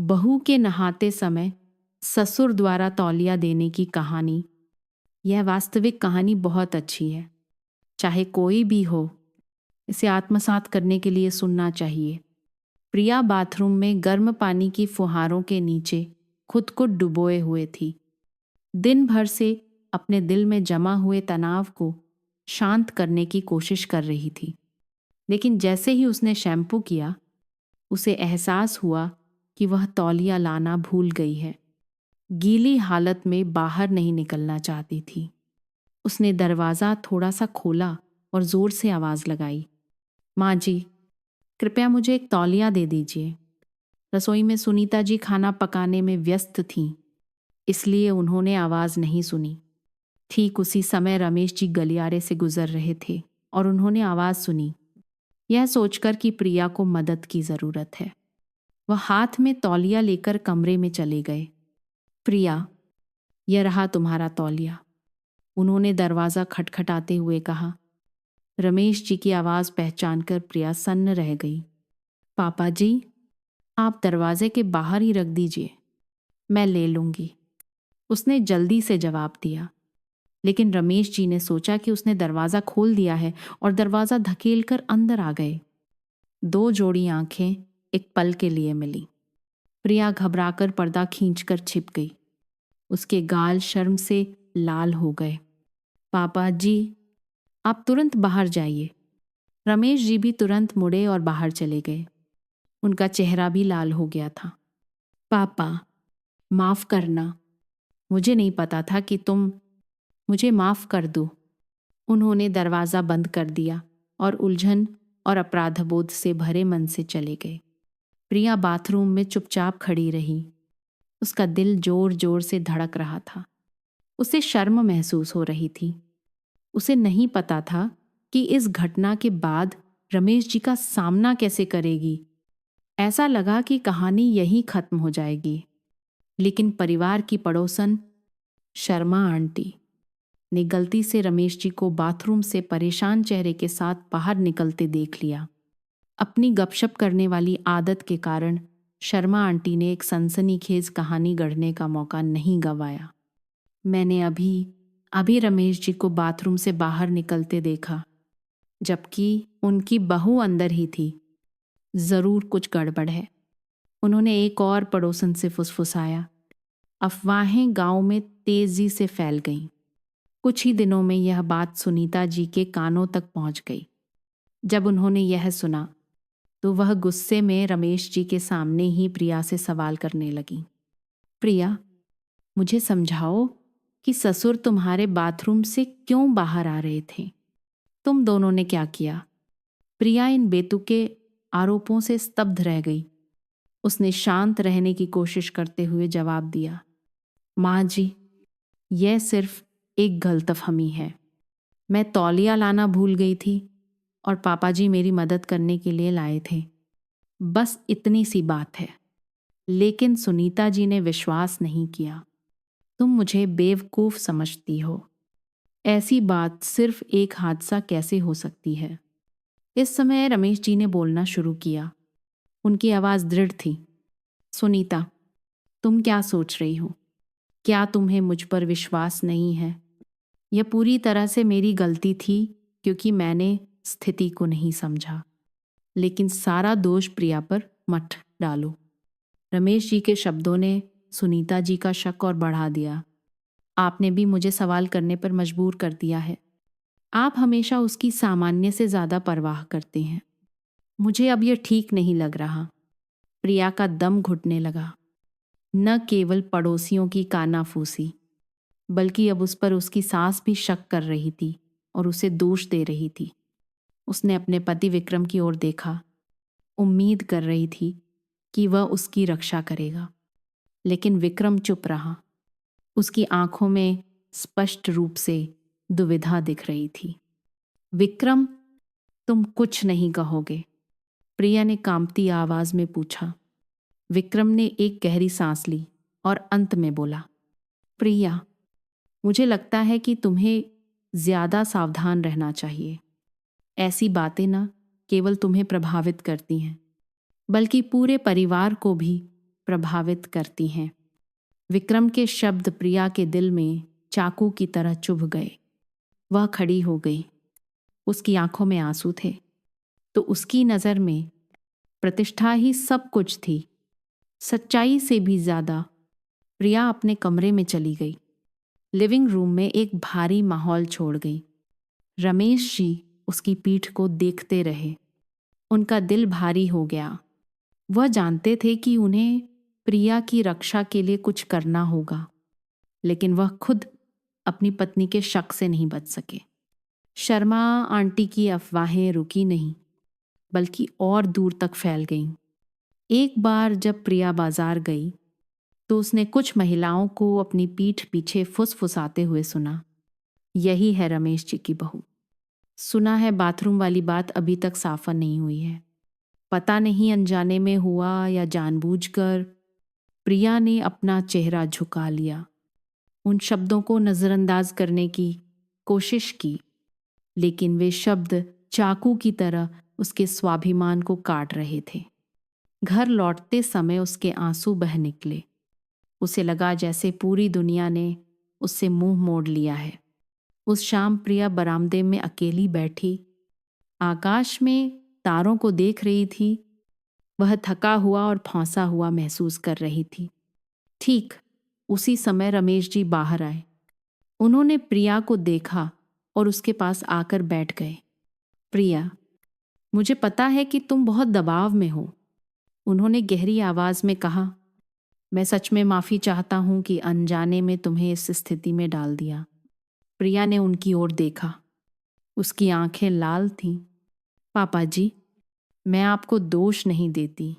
बहू के नहाते समय ससुर द्वारा तौलिया देने की कहानी। यह वास्तविक कहानी बहुत अच्छी है। चाहे कोई भी हो, इसे आत्मसात करने के लिए सुनना चाहिए। प्रिया बाथरूम में गर्म पानी की फुहारों के नीचे खुद को डुबोए हुए थी। दिन भर से अपने दिल में जमा हुए तनाव को शांत करने की कोशिश कर रही थी। लेकिन जैसे ही उसने शैम्पू किया, उसे एहसास हुआ कि वह तौलिया लाना भूल गई है। गीली हालत में बाहर नहीं निकलना चाहती थी। उसने दरवाज़ा थोड़ा सा खोला और ज़ोर से आवाज़ लगाई, माँ जी, कृपया मुझे एक तौलिया दे दीजिए। रसोई में सुनीता जी खाना पकाने में व्यस्त थीं, इसलिए उन्होंने आवाज़ नहीं सुनी। ठीक उसी समय रमेश जी गलियारे से गुजर रहे थे और उन्होंने आवाज़ सुनी, यह सोचकर कि प्रिया को मदद की ज़रूरत है। वह हाथ में तौलिया लेकर कमरे में चले गए। प्रिया, यह रहा तुम्हारा तौलिया, उन्होंने दरवाज़ा खटखटाते हुए कहा। रमेश जी की आवाज़ पहचानकर प्रिया सन्न रह गई। पापा जी, आप दरवाजे के बाहर ही रख दीजिए, मैं ले लूँगी, उसने जल्दी से जवाब दिया। लेकिन रमेश जी ने सोचा कि उसने दरवाज़ा खोल दिया है और दरवाज़ा धकेल कर अंदर आ गए। 2 जोड़ी आंखें एक पल के लिए मिली। प्रिया घबराकर पर्दा खींचकर छिप गई। उसके गाल शर्म से लाल हो गए। पापा जी, आप तुरंत बाहर जाइए। रमेश जी भी तुरंत मुड़े और बाहर चले गए। उनका चेहरा भी लाल हो गया था। पापा, माफ़ करना, मुझे नहीं पता था कि तुम, मुझे माफ़ कर दो। उन्होंने दरवाज़ा बंद कर दिया और उलझन और अपराधबोध से भरे मन से चले गए। प्रिया बाथरूम में चुपचाप खड़ी रही। उसका दिल जोर जोर से धड़क रहा था। उसे शर्म महसूस हो रही थी। उसे नहीं पता था कि इस घटना के बाद रमेश जी का सामना कैसे करेगी। ऐसा लगा कि कहानी यहीं खत्म हो जाएगी। लेकिन परिवार की पड़ोसन शर्मा आंटी ने गलती से रमेश जी को बाथरूम से परेशान चेहरे के साथ बाहर निकलते देख लिया। अपनी गपशप करने वाली आदत के कारण शर्मा आंटी ने एक सनसनीखेज कहानी गढ़ने का मौका नहीं गंवाया। मैंने अभी रमेश जी को बाथरूम से बाहर निकलते देखा, जबकि उनकी बहू अंदर ही थी। ज़रूर कुछ गड़बड़ है, उन्होंने एक और पड़ोसन से फुसफुसाया। अफवाहें गांव में तेजी से फैल गईं। कुछ ही दिनों में यह बात सुनीता जी के कानों तक पहुंच गई। जब उन्होंने यह सुना तो वह गुस्से में रमेश जी के सामने ही प्रिया से सवाल करने लगी। प्रिया, मुझे समझाओ कि ससुर तुम्हारे बाथरूम से क्यों बाहर आ रहे थे? तुम दोनों ने क्या किया? प्रिया इन बेतुके आरोपों से स्तब्ध रह गई। उसने शांत रहने की कोशिश करते हुए जवाब दिया, माँ जी, यह सिर्फ एक गलतफहमी है। मैं तौलिया लाना भूल गई थी और पापा जी मेरी मदद करने के लिए लाए थे। बस इतनी सी बात है। लेकिन सुनीता जी ने विश्वास नहीं किया। तुम मुझे बेवकूफ़ समझती हो। ऐसी बात सिर्फ एक हादसा कैसे हो सकती है? इस समय रमेश जी ने बोलना शुरू किया। उनकी आवाज़ दृढ़ थी। सुनीता, तुम क्या सोच रही हो? क्या तुम्हें मुझ पर विश्वास नहीं है? यह पूरी तरह से मेरी गलती थी क्योंकि मैंने स्थिति को नहीं समझा। लेकिन सारा दोष प्रिया पर मत डालो। रमेश जी के शब्दों ने सुनीता जी का शक और बढ़ा दिया। आपने भी मुझे सवाल करने पर मजबूर कर दिया है। आप हमेशा उसकी सामान्य से ज़्यादा परवाह करते हैं। मुझे अब यह ठीक नहीं लग रहा। प्रिया का दम घुटने लगा। न केवल पड़ोसियों की कानाफूसी, बल्कि अब उस पर उसकी सास भी शक कर रही थी और उसे दोष दे रही थी। उसने अपने पति विक्रम की ओर देखा, उम्मीद कर रही थी कि वह उसकी रक्षा करेगा। लेकिन विक्रम चुप रहा। उसकी आंखों में स्पष्ट रूप से दुविधा दिख रही थी। विक्रम, तुम कुछ नहीं कहोगे? प्रिया ने कांपती आवाज में पूछा। विक्रम ने एक गहरी सांस ली और अंत में बोला, प्रिया, मुझे लगता है कि तुम्हें ज्यादा सावधान रहना चाहिए। ऐसी बातें न केवल तुम्हें प्रभावित करती हैं, बल्कि पूरे परिवार को भी प्रभावित करती हैं। विक्रम के शब्द प्रिया के दिल में चाकू की तरह चुभ गए। वह खड़ी हो गई। उसकी आंखों में आंसू थे, तो उसकी नज़र में प्रतिष्ठा ही सब कुछ थी। सच्चाई से भी ज़्यादा प्रिया अपने कमरे में चली गई। लिविंग रूम में एक भारी माहौल छोड़ गई। रमेश जी उसकी पीठ को देखते रहे। उनका दिल भारी हो गया। वह जानते थे कि उन्हें प्रिया की रक्षा के लिए कुछ करना होगा, लेकिन वह खुद अपनी पत्नी के शक से नहीं बच सके। शर्मा आंटी की अफवाहें रुकी नहीं, बल्कि और दूर तक फैल गईं। एक बार जब प्रिया बाजार गई तो उसने कुछ महिलाओं को अपनी पीठ पीछे फुसफुसाते हुए सुना, यही है रमेश जी की बहू। सुना है बाथरूम वाली बात अभी तक साफा नहीं हुई है। पता नहीं अनजाने में हुआ या जानबूझकर। प्रिया ने अपना चेहरा झुका लिया। उन शब्दों को नज़रअंदाज करने की कोशिश की, लेकिन वे शब्द चाकू की तरह उसके स्वाभिमान को काट रहे थे। घर लौटते समय उसके आंसू बह निकले। उसे लगा जैसे पूरी दुनिया ने उससे मुंह मोड़ लिया है। उस शाम प्रिया बरामदे में अकेली बैठी आकाश में तारों को देख रही थी। वह थका हुआ और फौंसा हुआ महसूस कर रही थी। ठीक उसी समय रमेश जी बाहर आए। उन्होंने प्रिया को देखा और उसके पास आकर बैठ गए। प्रिया, मुझे पता है कि तुम बहुत दबाव में हो, उन्होंने गहरी आवाज में कहा। मैं सच में माफ़ी चाहता हूं कि अनजाने में तुम्हें इस स्थिति में डाल दिया। प्रिया ने उनकी ओर देखा। उसकी आंखें लाल थीं। पापा जी, मैं आपको दोष नहीं देती,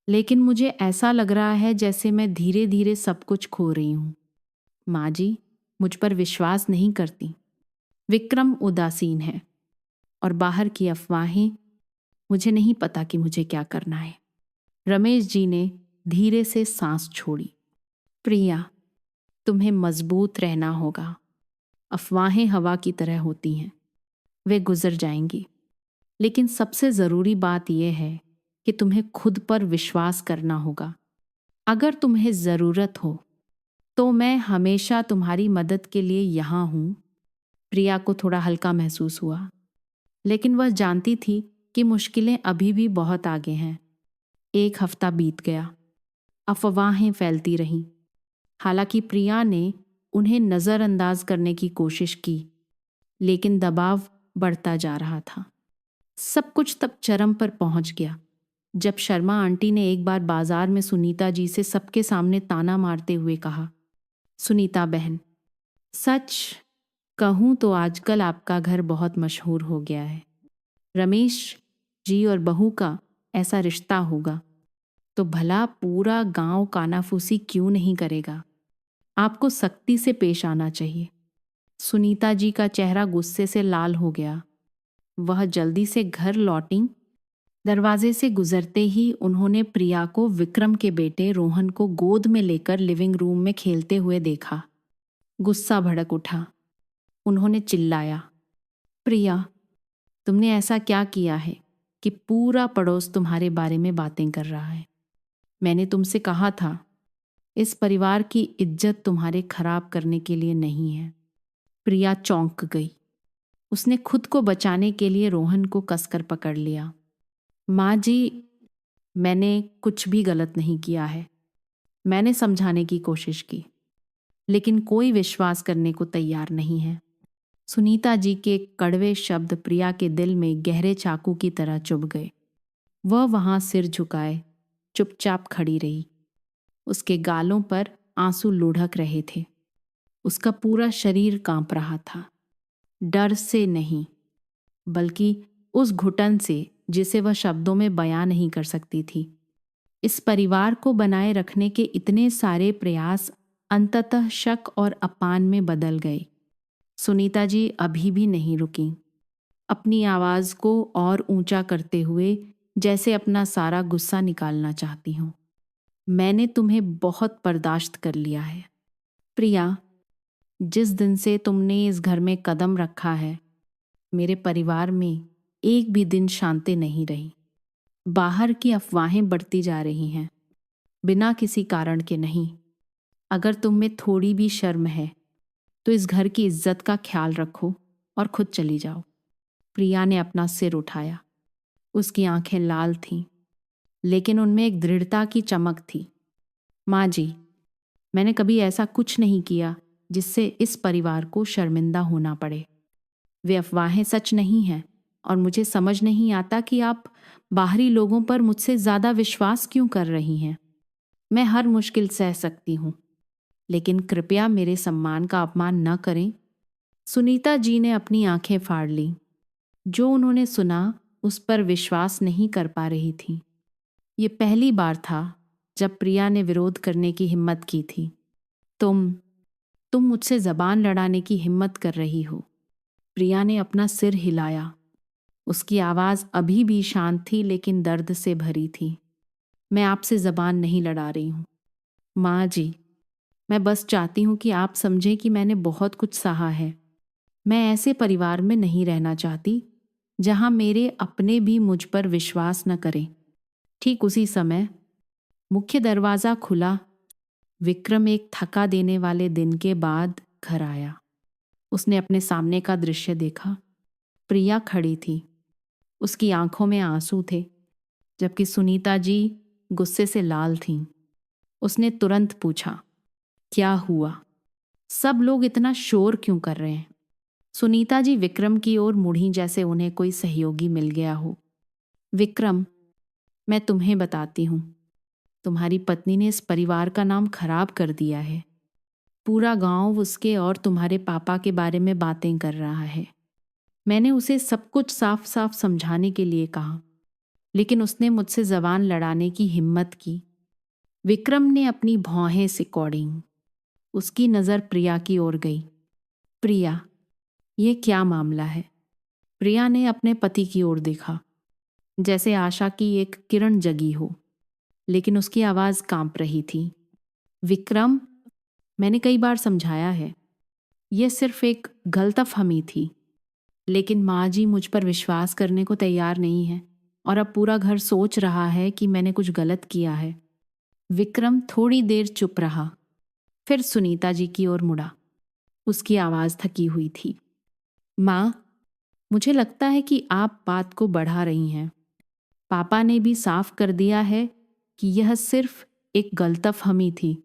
लेकिन मुझे ऐसा लग रहा है जैसे मैं धीरे धीरे सब कुछ खो रही हूं। माँ जी मुझ पर विश्वास नहीं करती। विक्रम उदासीन है और बाहर की अफवाहें, मुझे नहीं पता कि मुझे क्या करना है। रमेश जी ने धीरे से सांस छोड़ी। प्रिया, तुम्हें मजबूत रहना होगा। अफवाहें हवा की तरह होती हैं, वे गुजर जाएंगी। लेकिन सबसे ज़रूरी बात यह है कि तुम्हें खुद पर विश्वास करना होगा। अगर तुम्हें ज़रूरत हो तो मैं हमेशा तुम्हारी मदद के लिए यहाँ हूँ। प्रिया को थोड़ा हल्का महसूस हुआ, लेकिन वह जानती थी कि मुश्किलें अभी भी बहुत आगे हैं। एक हफ्ता बीत गया। अफवाहें फैलती रहीं। हालांकि प्रिया ने उन्हें नज़रअंदाज करने की कोशिश की, लेकिन दबाव बढ़ता जा रहा था। सब कुछ तब चरम पर पहुंच गया जब शर्मा आंटी ने एक बार बाजार में सुनीता जी से सबके सामने ताना मारते हुए कहा, सुनीता बहन, सच कहूं तो आजकल आपका घर बहुत मशहूर हो गया है। रमेश जी और बहू का ऐसा रिश्ता होगा तो भला पूरा गांव कानाफूसी क्यों नहीं करेगा। आपको सख्ती से पेश आना चाहिए। सुनीता जी का चेहरा गुस्से से लाल हो गया। वह जल्दी से घर लौटी। दरवाजे से गुजरते ही उन्होंने प्रिया को विक्रम के बेटे रोहन को गोद में लेकर लिविंग रूम में खेलते हुए देखा। गुस्सा भड़क उठा। उन्होंने चिल्लाया, प्रिया, तुमने ऐसा क्या किया है कि पूरा पड़ोस तुम्हारे बारे में बातें कर रहा है। मैंने तुमसे कहा था, इस परिवार की इज्जत तुम्हारे खराब करने के लिए नहीं है। प्रिया चौंक गई। उसने खुद को बचाने के लिए रोहन को कसकर पकड़ लिया। माँ जी, मैंने कुछ भी गलत नहीं किया है। मैंने समझाने की कोशिश की, लेकिन कोई विश्वास करने को तैयार नहीं है। सुनीता जी के कड़वे शब्द प्रिया के दिल में गहरे चाकू की तरह चुभ गए। वह वहां सिर झुकाए चुपचाप खड़ी रही। उसके गालों पर आंसू लुढ़क रहे थे। उसका पूरा शरीर कांप रहा था, डर से नहीं, बल्कि उस घुटन से जिसे वह शब्दों में बयां नहीं कर सकती थी। इस परिवार को बनाए रखने के इतने सारे प्रयास अंततः शक और अपमान में बदल गए। सुनीता जी अभी भी नहीं रुकीं, अपनी आवाज को और ऊंचा करते हुए जैसे अपना सारा गुस्सा निकालना चाहती हूँ। मैंने तुम्हें बहुत बर्दाश्त कर लिया है। प्रिया, जिस दिन से तुमने इस घर में कदम रखा है, मेरे परिवार में एक भी दिन शांति नहीं रही। बाहर की अफवाहें बढ़ती जा रही हैं। बिना किसी कारण के नहीं। अगर तुम में थोड़ी भी शर्म है तो इस घर की इज्जत का ख्याल रखो और खुद चली जाओ। प्रिया ने अपना सिर उठाया। उसकी आंखें लाल थीं, लेकिन उनमें एक दृढ़ता की चमक थी। माँ जी, मैंने कभी ऐसा कुछ नहीं किया जिससे इस परिवार को शर्मिंदा होना पड़े। वे अफवाहें सच नहीं हैं और मुझे समझ नहीं आता कि आप बाहरी लोगों पर मुझसे ज़्यादा विश्वास क्यों कर रही हैं। मैं हर मुश्किल सह सकती हूँ, लेकिन कृपया मेरे सम्मान का अपमान न करें। सुनीता जी ने अपनी आंखें फाड़ लीं। जो उन्होंने सुना उस पर विश्वास नहीं कर पा रही थी। ये पहली बार था जब प्रिया ने विरोध करने की हिम्मत की थी। तुम मुझसे जबान लड़ाने की हिम्मत कर रही हो। प्रिया ने अपना सिर हिलाया। उसकी आवाज़ अभी भी शांत थी, लेकिन दर्द से भरी थी। मैं आपसे जबान नहीं लड़ा रही हूँ माँ जी। मैं बस चाहती हूँ कि आप समझें कि मैंने बहुत कुछ सहा है। मैं ऐसे परिवार में नहीं रहना चाहती जहाँ मेरे अपने भी मुझ पर विश्वास न करें। ठीक उसी समय मुख्य दरवाज़ा खुला। विक्रम एक थका देने वाले दिन के बाद घर आया। उसने अपने सामने का दृश्य देखा। प्रिया खड़ी थी। उसकी आंखों में आंसू थे, जबकि सुनीता जी गुस्से से लाल थीं। उसने तुरंत पूछा, क्या हुआ? सब लोग इतना शोर क्यों कर रहे हैं? सुनीता जी विक्रम की ओर मुड़ी, जैसे उन्हें कोई सहयोगी मिल गया हो। विक्रम, मैं तुम्हें बताती हूँ, तुम्हारी पत्नी ने इस परिवार का नाम खराब कर दिया है। पूरा गांव उसके और तुम्हारे पापा के बारे में बातें कर रहा है। मैंने उसे सब कुछ साफ साफ समझाने के लिए कहा, लेकिन उसने मुझसे जबान लड़ाने की हिम्मत की। विक्रम ने अपनी भौहें सिकोड़ी। उसकी नज़र प्रिया की ओर गई। प्रिया, ये क्या मामला है? प्रिया ने अपने पति की ओर देखा, जैसे आशा की एक किरण जगी हो, लेकिन उसकी आवाज़ कांप रही थी। विक्रम, मैंने कई बार समझाया है, यह सिर्फ एक गलतफहमी थी, लेकिन माँ जी मुझ पर विश्वास करने को तैयार नहीं है और अब पूरा घर सोच रहा है कि मैंने कुछ गलत किया है। विक्रम थोड़ी देर चुप रहा, फिर सुनीता जी की ओर मुड़ा। उसकी आवाज़ थकी हुई थी। माँ, मुझे लगता है कि आप बात को बढ़ा रही हैं। पापा ने भी साफ कर दिया है कि यह सिर्फ एक गलतफहमी थी।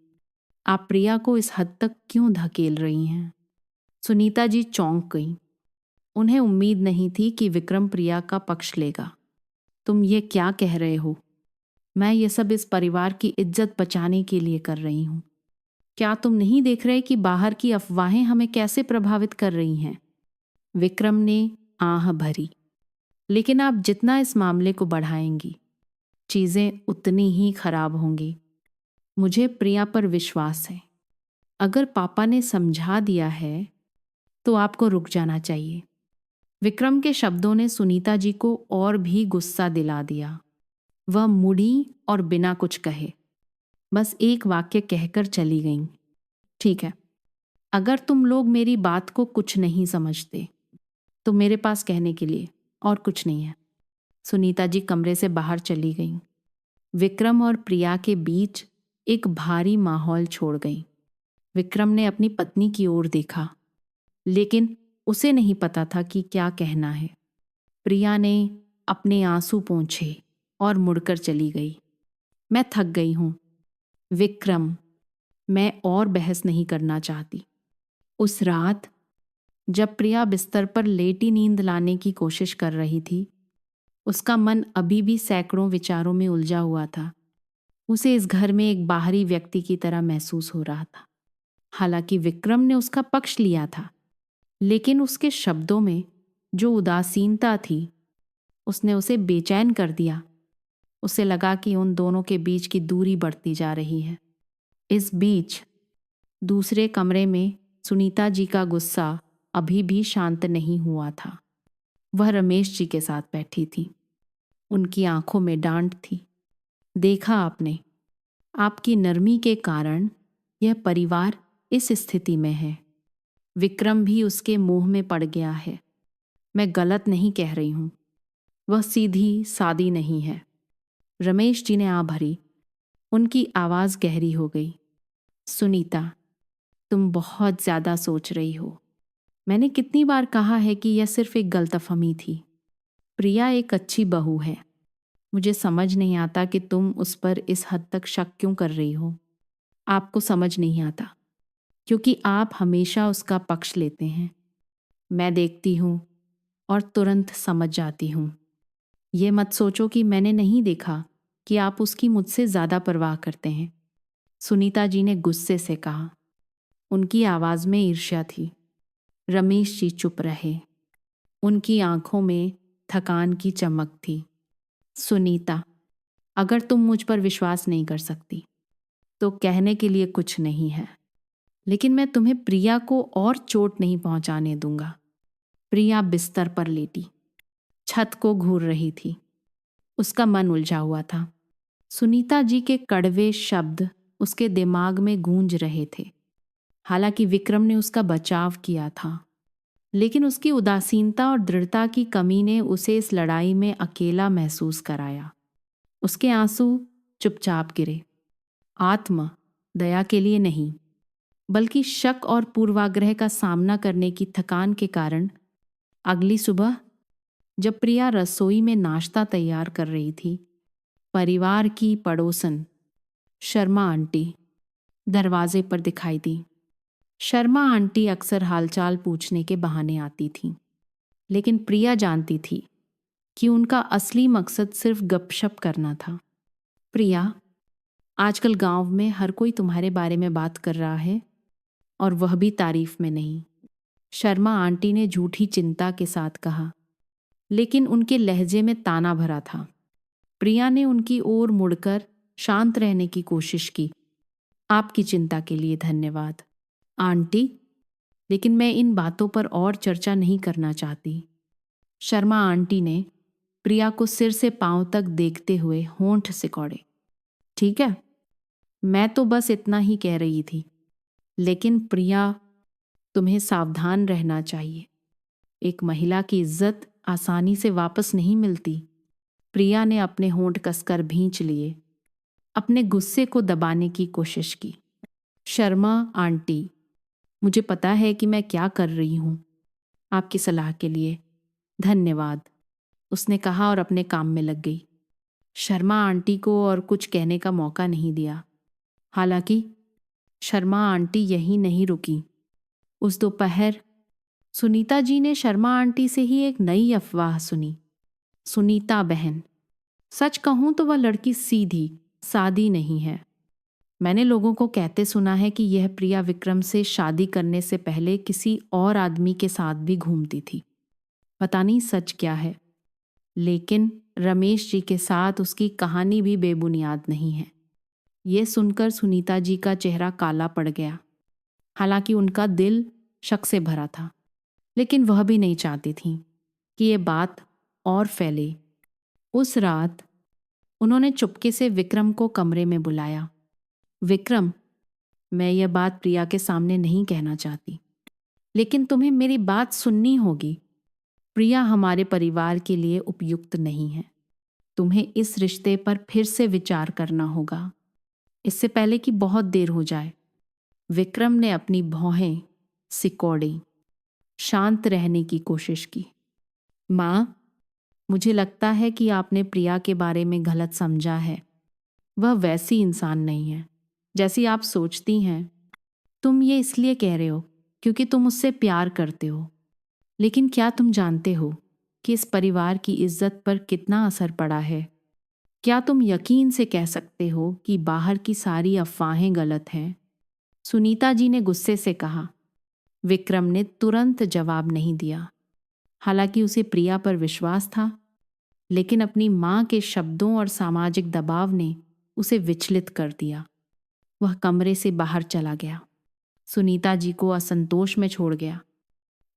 आप प्रिया को इस हद तक क्यों धकेल रही हैं? सुनीता जी चौंक गईं। उन्हें उम्मीद नहीं थी कि विक्रम प्रिया का पक्ष लेगा। तुम ये क्या कह रहे हो? मैं ये सब इस परिवार की इज्जत बचाने के लिए कर रही हूँ। क्या तुम नहीं देख रहे कि बाहर की अफवाहें हमें कैसे प्रभावित कर रही हैं? विक्रम ने आह भरी। लेकिन आप जितना इस मामले को बढ़ाएंगी, चीजें उतनी ही खराब होंगी। मुझे प्रिया पर विश्वास है। अगर पापा ने समझा दिया है तो आपको रुक जाना चाहिए। विक्रम के शब्दों ने सुनीता जी को और भी गुस्सा दिला दिया। वह मुड़ी और बिना कुछ कहे बस एक वाक्य कहकर चली गईं। ठीक है, अगर तुम लोग मेरी बात को कुछ नहीं समझते तो मेरे पास कहने के लिए और कुछ नहीं है। सुनीता जी कमरे से बाहर चली गईं। विक्रम और प्रिया के बीच एक भारी माहौल छोड़ गई। विक्रम ने अपनी पत्नी की ओर देखा, लेकिन उसे नहीं पता था कि क्या कहना है। प्रिया ने अपने आंसू पोंछे और मुड़कर चली गई। मैं थक गई हूँ विक्रम, मैं और बहस नहीं करना चाहती। उस रात जब प्रिया बिस्तर पर लेटी नींद लाने की कोशिश कर रही थी, उसका मन अभी भी सैकड़ों विचारों में उलझा हुआ था। उसे इस घर में एक बाहरी व्यक्ति की तरह महसूस हो रहा था। हालांकि विक्रम ने उसका पक्ष लिया था, लेकिन उसके शब्दों में जो उदासीनता थी, उसने उसे बेचैन कर दिया। उसे लगा कि उन दोनों के बीच की दूरी बढ़ती जा रही है। इस बीच दूसरे कमरे में सुनीता जी का गुस्सा अभी भी शांत नहीं हुआ था। वह रमेश जी के साथ बैठी थी। उनकी आंखों में डांट थी। देखा आपने, आपकी नरमी के कारण यह परिवार इस स्थिति में है। विक्रम भी उसके मोह में पड़ गया है। मैं गलत नहीं कह रही हूं। वह सीधी सादी नहीं है। रमेश जी ने आ भरी। उनकी आवाज़ गहरी हो गई। सुनीता, तुम बहुत ज़्यादा सोच रही हो। मैंने कितनी बार कहा है कि यह सिर्फ एक गलतफहमी थी। प्रिया एक अच्छी बहू है। मुझे समझ नहीं आता कि तुम उस पर इस हद तक शक क्यों कर रही हो। आपको समझ नहीं आता क्योंकि आप हमेशा उसका पक्ष लेते हैं। मैं देखती हूँ और तुरंत समझ जाती हूँ। ये मत सोचो कि मैंने नहीं देखा कि आप उसकी मुझसे ज़्यादा परवाह करते हैं। सुनीता जी ने गुस्से से कहा। उनकी आवाज़ में ईर्ष्या थी। रमेश जी चुप रहे। उनकी आंखों में थकान की चमक थी। सुनीता, अगर तुम मुझ पर विश्वास नहीं कर सकती तो कहने के लिए कुछ नहीं है, लेकिन मैं तुम्हें प्रिया को और चोट नहीं पहुंचाने दूंगा। प्रिया बिस्तर पर लेटी छत को घूर रही थी। उसका मन उलझा हुआ था। सुनीता जी के कड़वे शब्द उसके दिमाग में गूंज रहे थे। हालांकि विक्रम ने उसका बचाव किया था, लेकिन उसकी उदासीनता और दृढ़ता की कमी ने उसे इस लड़ाई में अकेला महसूस कराया। उसके आंसू चुपचाप गिरे। आत्म दया के लिए नहीं, बल्कि शक और पूर्वाग्रह का सामना करने की थकान के कारण। अगली सुबह जब प्रिया रसोई में नाश्ता तैयार कर रही थी, परिवार की पड़ोसन शर्मा आंटी दरवाजे पर दिखाई दी। शर्मा आंटी अक्सर हालचाल पूछने के बहाने आती थीं, लेकिन प्रिया जानती थी कि उनका असली मकसद सिर्फ गपशप करना था। प्रिया, आजकल गांव में हर कोई तुम्हारे बारे में बात कर रहा है, और वह भी तारीफ में नहीं। शर्मा आंटी ने झूठी चिंता के साथ कहा, लेकिन उनके लहजे में ताना भरा था। प्रिया ने उनकी ओर मुड़कर शांत रहने की कोशिश की। आपकी चिंता के लिए धन्यवाद आंटी, लेकिन मैं इन बातों पर और चर्चा नहीं करना चाहती। शर्मा आंटी ने प्रिया को सिर से पांव तक देखते हुए होंठ सिकोड़े। ठीक है, मैं तो बस इतना ही कह रही थी, लेकिन प्रिया, तुम्हें सावधान रहना चाहिए। एक महिला की इज्जत आसानी से वापस नहीं मिलती। प्रिया ने अपने होंठ कसकर भींच लिए, अपने गुस्से को दबाने की कोशिश की। शर्मा आंटी, मुझे पता है कि मैं क्या कर रही हूं। आपकी सलाह के लिए धन्यवाद, उसने कहा और अपने काम में लग गई। शर्मा आंटी को और कुछ कहने का मौका नहीं दिया। हालांकि शर्मा आंटी यहीं नहीं रुकी। उस दोपहर सुनीता जी ने शर्मा आंटी से ही एक नई अफवाह सुनी। सुनीता बहन, सच कहूं तो वह लड़की सीधी सादी नहीं है। मैंने लोगों को कहते सुना है कि यह प्रिया विक्रम से शादी करने से पहले किसी और आदमी के साथ भी घूमती थी। पता नहीं सच क्या है, लेकिन रमेश जी के साथ उसकी कहानी भी बेबुनियाद नहीं है। यह सुनकर सुनीता जी का चेहरा काला पड़ गया। हालांकि उनका दिल शक से भरा था, लेकिन वह भी नहीं चाहती थी कि ये बात और फैले। उस रात उन्होंने चुपके से विक्रम को कमरे में बुलाया। विक्रम, मैं यह बात प्रिया के सामने नहीं कहना चाहती, लेकिन तुम्हें मेरी बात सुननी होगी। प्रिया हमारे परिवार के लिए उपयुक्त नहीं है। तुम्हें इस रिश्ते पर फिर से विचार करना होगा, इससे पहले कि बहुत देर हो जाए। विक्रम ने अपनी भौहें सिकोड़ी, शांत रहने की कोशिश की। माँ, मुझे लगता है कि आपने प्रिया के बारे में गलत समझा है। वह वैसी इंसान नहीं है जैसी आप सोचती हैं। तुम ये इसलिए कह रहे हो क्योंकि तुम उससे प्यार करते हो, लेकिन क्या तुम जानते हो कि इस परिवार की इज्जत पर कितना असर पड़ा है? क्या तुम यकीन से कह सकते हो कि बाहर की सारी अफवाहें गलत हैं? सुनीता जी ने गुस्से से कहा। विक्रम ने तुरंत जवाब नहीं दिया। हालांकि उसे प्रिया पर विश्वास था, लेकिन अपनी मां के शब्दों और सामाजिक दबाव ने उसे विचलित कर दिया। वह कमरे से बाहर चला गया, सुनीता जी को असंतोष में छोड़ गया।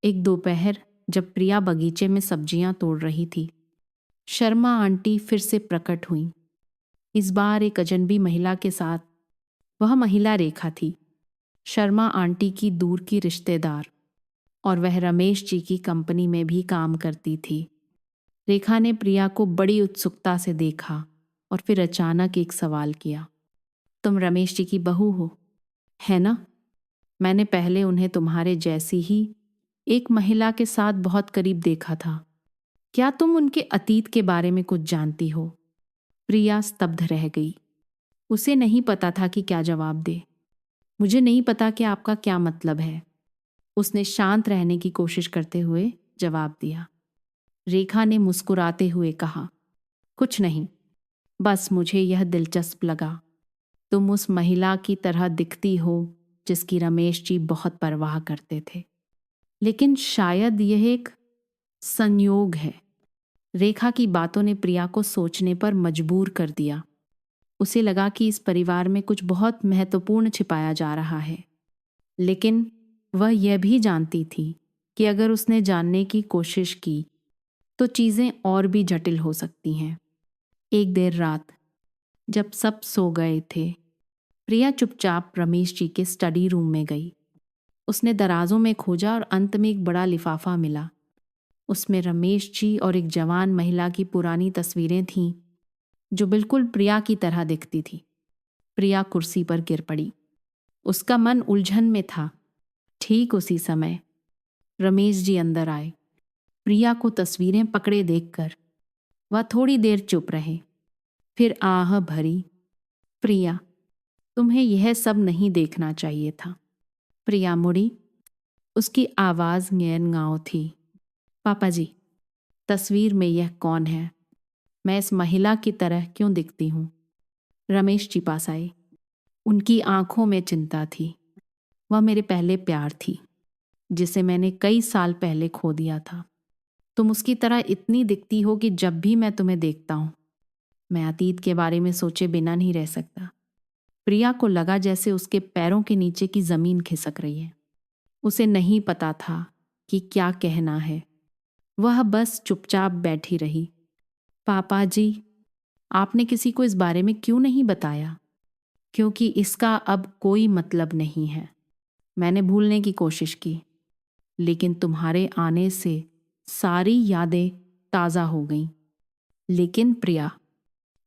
एक दोपहर जब प्रिया बगीचे में सब्जियां तोड़ रही थी, शर्मा आंटी फिर से प्रकट हुई। इस बार एक अजनबी महिला के साथ। वह महिला रेखा थी, शर्मा आंटी की दूर की रिश्तेदार, और वह रमेश जी की कंपनी में भी काम करती थी। रेखा ने प्रिया को बड़ी उत्सुकता से देखा और फिर अचानक एक सवाल किया। तुम रमेश जी की बहू हो, है ना? मैंने पहले उन्हें तुम्हारे जैसी ही एक महिला के साथ बहुत करीब देखा था। क्या तुम उनके अतीत के बारे में कुछ जानती हो? प्रिया स्तब्ध रह गई। उसे नहीं पता था कि क्या जवाब दे। मुझे नहीं पता कि आपका क्या मतलब है, उसने शांत रहने की कोशिश करते हुए जवाब दिया। रेखा ने मुस्कुराते हुए कहा, कुछ नहीं, बस मुझे यह दिलचस्प लगा। तुम उस महिला की तरह दिखती हो जिसकी रमेश जी बहुत परवाह करते थे। लेकिन शायद यह एक संयोग है। रेखा की बातों ने प्रिया को सोचने पर मजबूर कर दिया। उसे लगा कि इस परिवार में कुछ बहुत महत्वपूर्ण छिपाया जा रहा है, लेकिन वह यह भी जानती थी कि अगर उसने जानने की कोशिश की तो चीजें और भी जटिल हो सकती हैं। एक देर रात, जब सब सो गए थे, प्रिया चुपचाप रमेश जी के स्टडी रूम में गई। उसने दराजों में खोजा और अंत में एक बड़ा लिफाफा मिला। उसमें रमेश जी और एक जवान महिला की पुरानी तस्वीरें थीं जो बिल्कुल प्रिया की तरह दिखती थी। प्रिया कुर्सी पर गिर पड़ी। उसका मन उलझन में था। ठीक उसी समय रमेश जी अंदर आए। प्रिया को तस्वीरें पकड़े देखकर वह थोड़ी देर चुप रहे, फिर आह भरी, प्रिया, तुम्हें यह सब नहीं देखना चाहिए था। प्रिया मुड़ी। उसकी आवाज गैर-गाँव थी। पापा जी, तस्वीर में यह कौन है? मैं इस महिला की तरह क्यों दिखती हूँ? रमेश जी पास आए। उनकी आंखों में चिंता थी। वह मेरे पहले प्यार थी, जिसे मैंने कई साल पहले खो दिया था। तुम उसकी तरह इतनी दिखती हो कि जब भी मैं तुम्हें देखता हूँ, मैं अतीत के बारे में सोचे बिना नहीं रह सकता। प्रिया को लगा जैसे उसके पैरों के नीचे की जमीन खिसक रही है। उसे नहीं पता था कि क्या कहना है। वह बस चुपचाप बैठी रही। पापा जी, आपने किसी को इस बारे में क्यों नहीं बताया? क्योंकि इसका अब कोई मतलब नहीं है। मैंने भूलने की कोशिश की, लेकिन तुम्हारे आने से सारी यादें ताज़ा हो गईं। लेकिन प्रिया,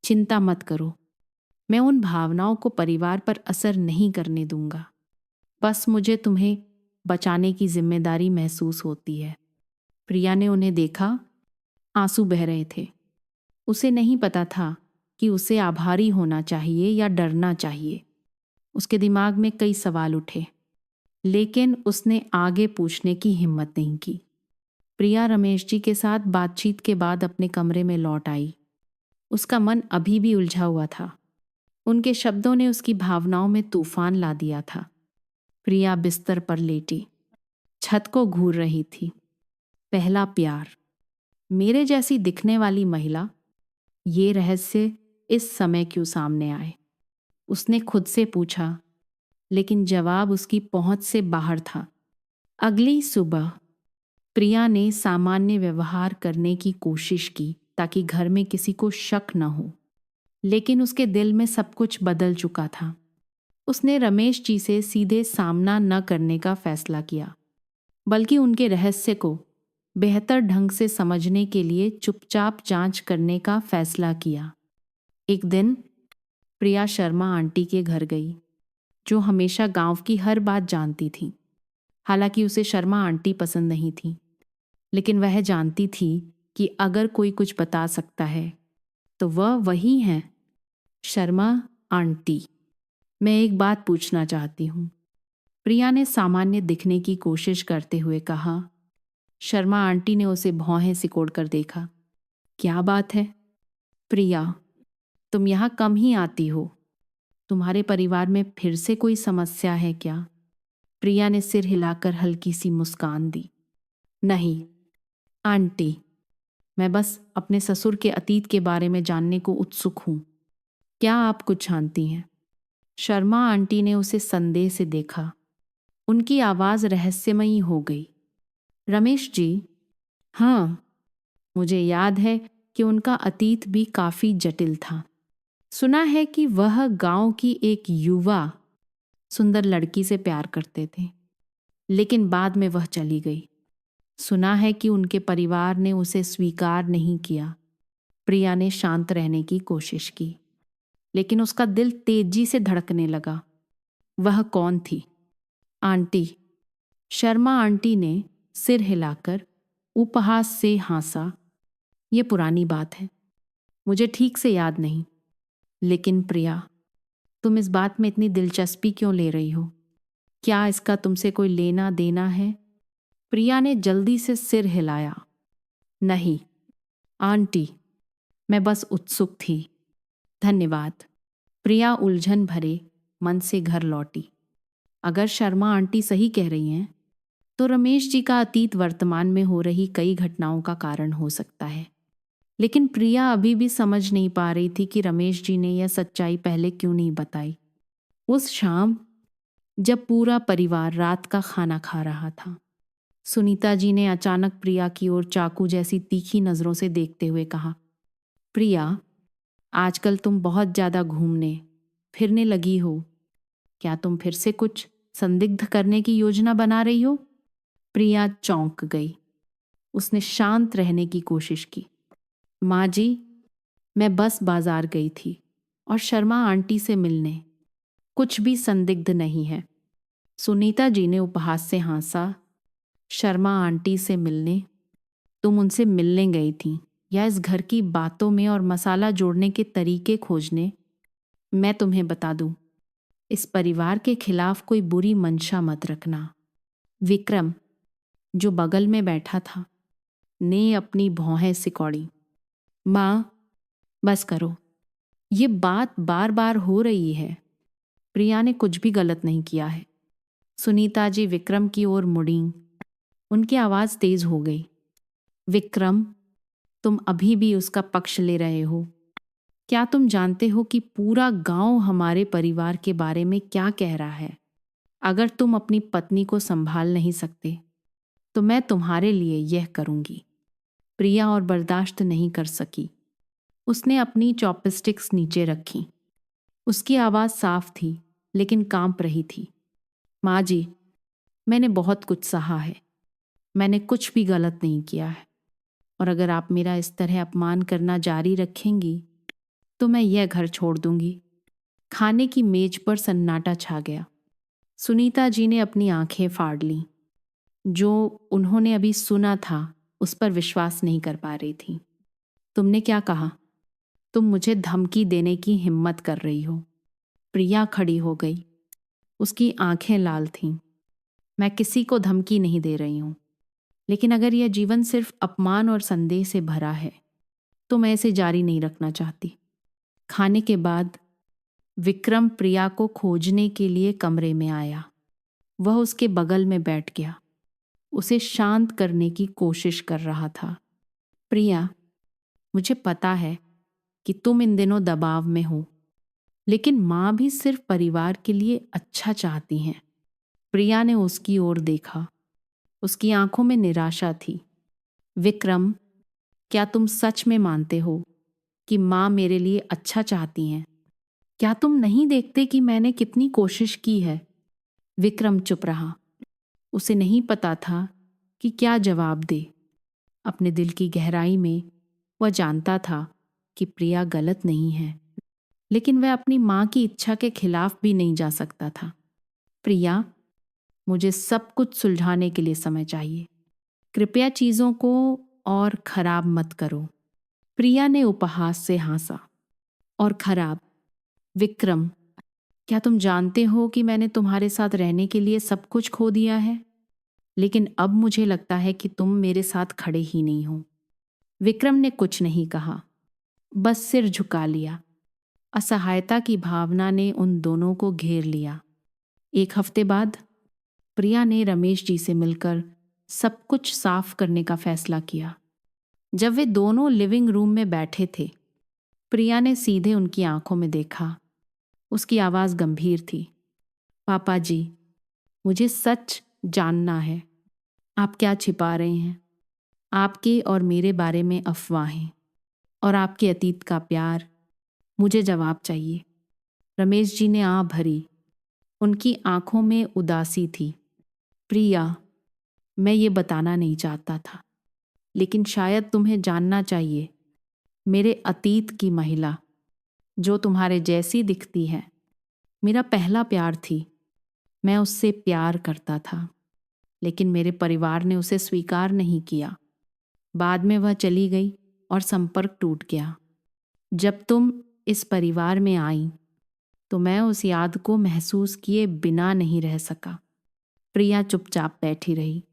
चिंता मत करो, मैं उन भावनाओं को परिवार पर असर नहीं करने दूंगा। बस मुझे तुम्हें बचाने की जिम्मेदारी महसूस होती है। प्रिया ने उन्हें देखा। आंसू बह रहे थे। उसे नहीं पता था कि उसे आभारी होना चाहिए या डरना चाहिए। उसके दिमाग में कई सवाल उठे, लेकिन उसने आगे पूछने की हिम्मत नहीं की। प्रिया रमेश जी के साथ बातचीत के बाद अपने कमरे में लौट आई। उसका मन अभी भी उलझा हुआ था। उनके शब्दों ने उसकी भावनाओं में तूफान ला दिया था। प्रिया बिस्तर पर लेटी छत को घूर रही थी। पहला प्यार, मेरे जैसी दिखने वाली महिला, ये रहस्य इस समय क्यों सामने आए? उसने खुद से पूछा, लेकिन जवाब उसकी पहुंच से बाहर था। अगली सुबह प्रिया ने सामान्य व्यवहार करने की कोशिश की ताकि घर में किसी को शक न हो, लेकिन उसके दिल में सब कुछ बदल चुका था। उसने रमेश जी से सीधे सामना न करने का फैसला किया, बल्कि उनके रहस्य को बेहतर ढंग से समझने के लिए चुपचाप जांच करने का फैसला किया। एक दिन प्रिया शर्मा आंटी के घर गई, जो हमेशा गांव की हर बात जानती थी। हालांकि उसे शर्मा आंटी पसंद नहीं थी, लेकिन वह जानती थी कि अगर कोई कुछ बता सकता है तो वह वही हैं। शर्मा आंटी, मैं एक बात पूछना चाहती हूँ, प्रिया ने सामान्य दिखने की कोशिश करते हुए कहा। शर्मा आंटी ने उसे भौहें सिकोड़ कर देखा। क्या बात है? प्रिया, तुम यहाँ कम ही आती हो। तुम्हारे परिवार में फिर से कोई समस्या है क्या? प्रिया ने सिर हिलाकर हल्की सी मुस्कान दी। नहीं आंटी, मैं बस अपने ससुर के अतीत के बारे में जानने को उत्सुक हूँ। क्या आप कुछ जानती हैं? शर्मा आंटी ने उसे संदेह से देखा। उनकी आवाज रहस्यमयी हो गई। रमेश जी, हाँ, मुझे याद है कि उनका अतीत भी काफी जटिल था। सुना है कि वह गांव की एक युवा सुंदर लड़की से प्यार करते थे, लेकिन बाद में वह चली गई। सुना है कि उनके परिवार ने उसे स्वीकार नहीं किया। प्रिया ने शांत रहने की कोशिश की। लेकिन उसका दिल तेजी से धड़कने लगा। वह कौन थी? आंटी। शर्मा आंटी ने सिर हिलाकर उपहास से हंसा। ये पुरानी बात है, मुझे ठीक से याद नहीं। लेकिन प्रिया, तुम इस बात में इतनी दिलचस्पी क्यों ले रही हो? क्या इसका तुमसे कोई लेना देना है? प्रिया ने जल्दी से सिर हिलाया। नहीं आंटी, मैं बस उत्सुक थी। धन्यवाद। प्रिया उलझन भरे मन से घर लौटी। अगर शर्मा आंटी सही कह रही हैं तो रमेश जी का अतीत वर्तमान में हो रही कई घटनाओं का कारण हो सकता है। लेकिन प्रिया अभी भी समझ नहीं पा रही थी कि रमेश जी ने यह सच्चाई पहले क्यों नहीं बताई। उस शाम जब पूरा परिवार रात का खाना खा रहा था, सुनीता जी ने अचानक प्रिया की ओर चाकू जैसी तीखी नजरों से देखते हुए कहा, प्रिया, आजकल तुम बहुत ज्यादा घूमने फिरने लगी हो। क्या तुम फिर से कुछ संदिग्ध करने की योजना बना रही हो? प्रिया चौंक गई। उसने शांत रहने की कोशिश की। माँ जी, मैं बस बाजार गई थी और शर्मा आंटी से मिलने। कुछ भी संदिग्ध नहीं है। सुनीता जी ने उपहास से हंसा। शर्मा आंटी से मिलने? तुम उनसे मिलने गई थी या इस घर की बातों में और मसाला जोड़ने के तरीके खोजने? मैं तुम्हें बता दूं, इस परिवार के खिलाफ कोई बुरी मंशा मत रखना। विक्रम, जो बगल में बैठा था, ने अपनी भौहें सिकोड़ी। माँ, बस करो, ये बात बार बार हो रही है। प्रिया ने कुछ भी गलत नहीं किया है। सुनीता जी विक्रम की ओर मुड़ीं। उनकी आवाज तेज हो गई। विक्रम, तुम अभी भी उसका पक्ष ले रहे हो। क्या तुम जानते हो कि पूरा गांव हमारे परिवार के बारे में क्या कह रहा है? अगर तुम अपनी पत्नी को संभाल नहीं सकते तो मैं तुम्हारे लिए यह करूंगी। प्रिया और बर्दाश्त नहीं कर सकी। उसने अपनी चॉपस्टिक्स नीचे रखी। उसकी आवाज साफ थी लेकिन कांप रही थी। माँ जी, मैंने बहुत कुछ सहा है। मैंने कुछ भी गलत नहीं किया है, और अगर आप मेरा इस तरह अपमान करना जारी रखेंगी तो मैं यह घर छोड़ दूंगी। खाने की मेज पर सन्नाटा छा गया। सुनीता जी ने अपनी आंखें फाड़ लीं। जो उन्होंने अभी सुना था उस पर विश्वास नहीं कर पा रही थी। तुमने क्या कहा? तुम मुझे धमकी देने की हिम्मत कर रही हो? प्रिया खड़ी हो गई। उसकी आंखें लाल थीं। मैं किसी को धमकी नहीं दे रही हूं, लेकिन अगर यह जीवन सिर्फ अपमान और संदेह से भरा है तो मैं इसे जारी नहीं रखना चाहती। खाने के बाद विक्रम प्रिया को खोजने के लिए कमरे में आया। वह उसके बगल में बैठ गया, उसे शांत करने की कोशिश कर रहा था। प्रिया, मुझे पता है कि तुम इन दिनों दबाव में हो, लेकिन माँ भी सिर्फ परिवार के लिए अच्छा चाहती हैं। प्रिया ने उसकी ओर देखा। उसकी आंखों में निराशा थी। विक्रम, क्या तुम सच में मानते हो कि माँ मेरे लिए अच्छा चाहती हैं? क्या तुम नहीं देखते कि मैंने कितनी कोशिश की है? विक्रम चुप रहा। उसे नहीं पता था कि क्या जवाब दे। अपने दिल की गहराई में वह जानता था कि प्रिया गलत नहीं है, लेकिन वह अपनी माँ की इच्छा के खिलाफ भी नहीं जा सकता था। प्रिया, मुझे सब कुछ सुलझाने के लिए समय चाहिए। कृपया चीजों को और खराब मत करो। प्रिया ने उपहास से हंसा। और खराब? विक्रम, क्या तुम जानते हो कि मैंने तुम्हारे साथ रहने के लिए सब कुछ खो दिया है, लेकिन अब मुझे लगता है कि तुम मेरे साथ खड़े ही नहीं हो। विक्रम ने कुछ नहीं कहा, बस सिर झुका लिया। असहायता की भावना ने उन दोनों को घेर लिया। एक हफ्ते बाद प्रिया ने रमेश जी से मिलकर सब कुछ साफ करने का फैसला किया। जब वे दोनों लिविंग रूम में बैठे थे, प्रिया ने सीधे उनकी आंखों में देखा। उसकी आवाज गंभीर थी। पापा जी, मुझे सच जानना है। आप क्या छिपा रहे हैं? आपके और मेरे बारे में अफवाहें और आपके अतीत का प्यार, मुझे जवाब चाहिए। रमेश जी ने आह भरी। उनकी आंखों में उदासी थी। प्रिया, मैं ये बताना नहीं चाहता था, लेकिन शायद तुम्हें जानना चाहिए। मेरे अतीत की महिला, जो तुम्हारे जैसी दिखती है, मेरा पहला प्यार थी। मैं उससे प्यार करता था, लेकिन मेरे परिवार ने उसे स्वीकार नहीं किया। बाद में वह चली गई और संपर्क टूट गया। जब तुम इस परिवार में आई तो मैं उस याद को महसूस किए बिना नहीं रह सका। प्रिया चुपचाप बैठी रही,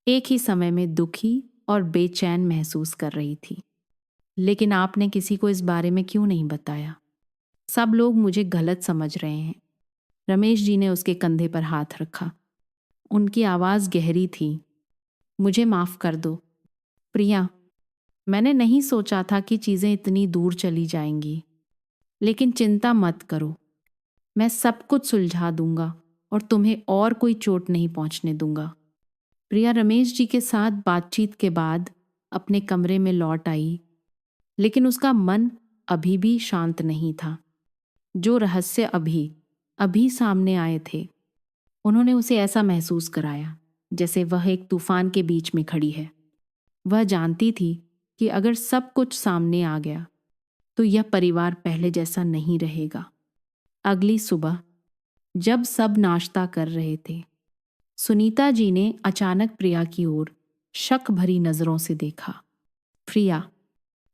एक ही समय में दुखी और बेचैन महसूस कर रही थी। लेकिन आपने किसी को इस बारे में क्यों नहीं बताया? सब लोग मुझे गलत समझ रहे हैं। रमेश जी ने उसके कंधे पर हाथ रखा। उनकी आवाज़ गहरी थी। मुझे माफ़ कर दो प्रिया, मैंने नहीं सोचा था कि चीज़ें इतनी दूर चली जाएंगी। लेकिन चिंता मत करो, मैं सब कुछ सुलझा दूंगा और तुम्हें और कोई चोट नहीं पहुंचने दूंगा। प्रिया रमेश जी के साथ बातचीत के बाद अपने कमरे में लौट आई, लेकिन उसका मन अभी भी शांत नहीं था। जो रहस्य अभी अभी सामने आए थे, उन्होंने उसे ऐसा महसूस कराया जैसे वह एक तूफान के बीच में खड़ी है। वह जानती थी कि अगर सब कुछ सामने आ गया तो यह परिवार पहले जैसा नहीं रहेगा। अगली सुबह जब सब नाश्ता कर रहे थे, सुनीता जी ने अचानक प्रिया की ओर शक भरी नजरों से देखा। प्रिया,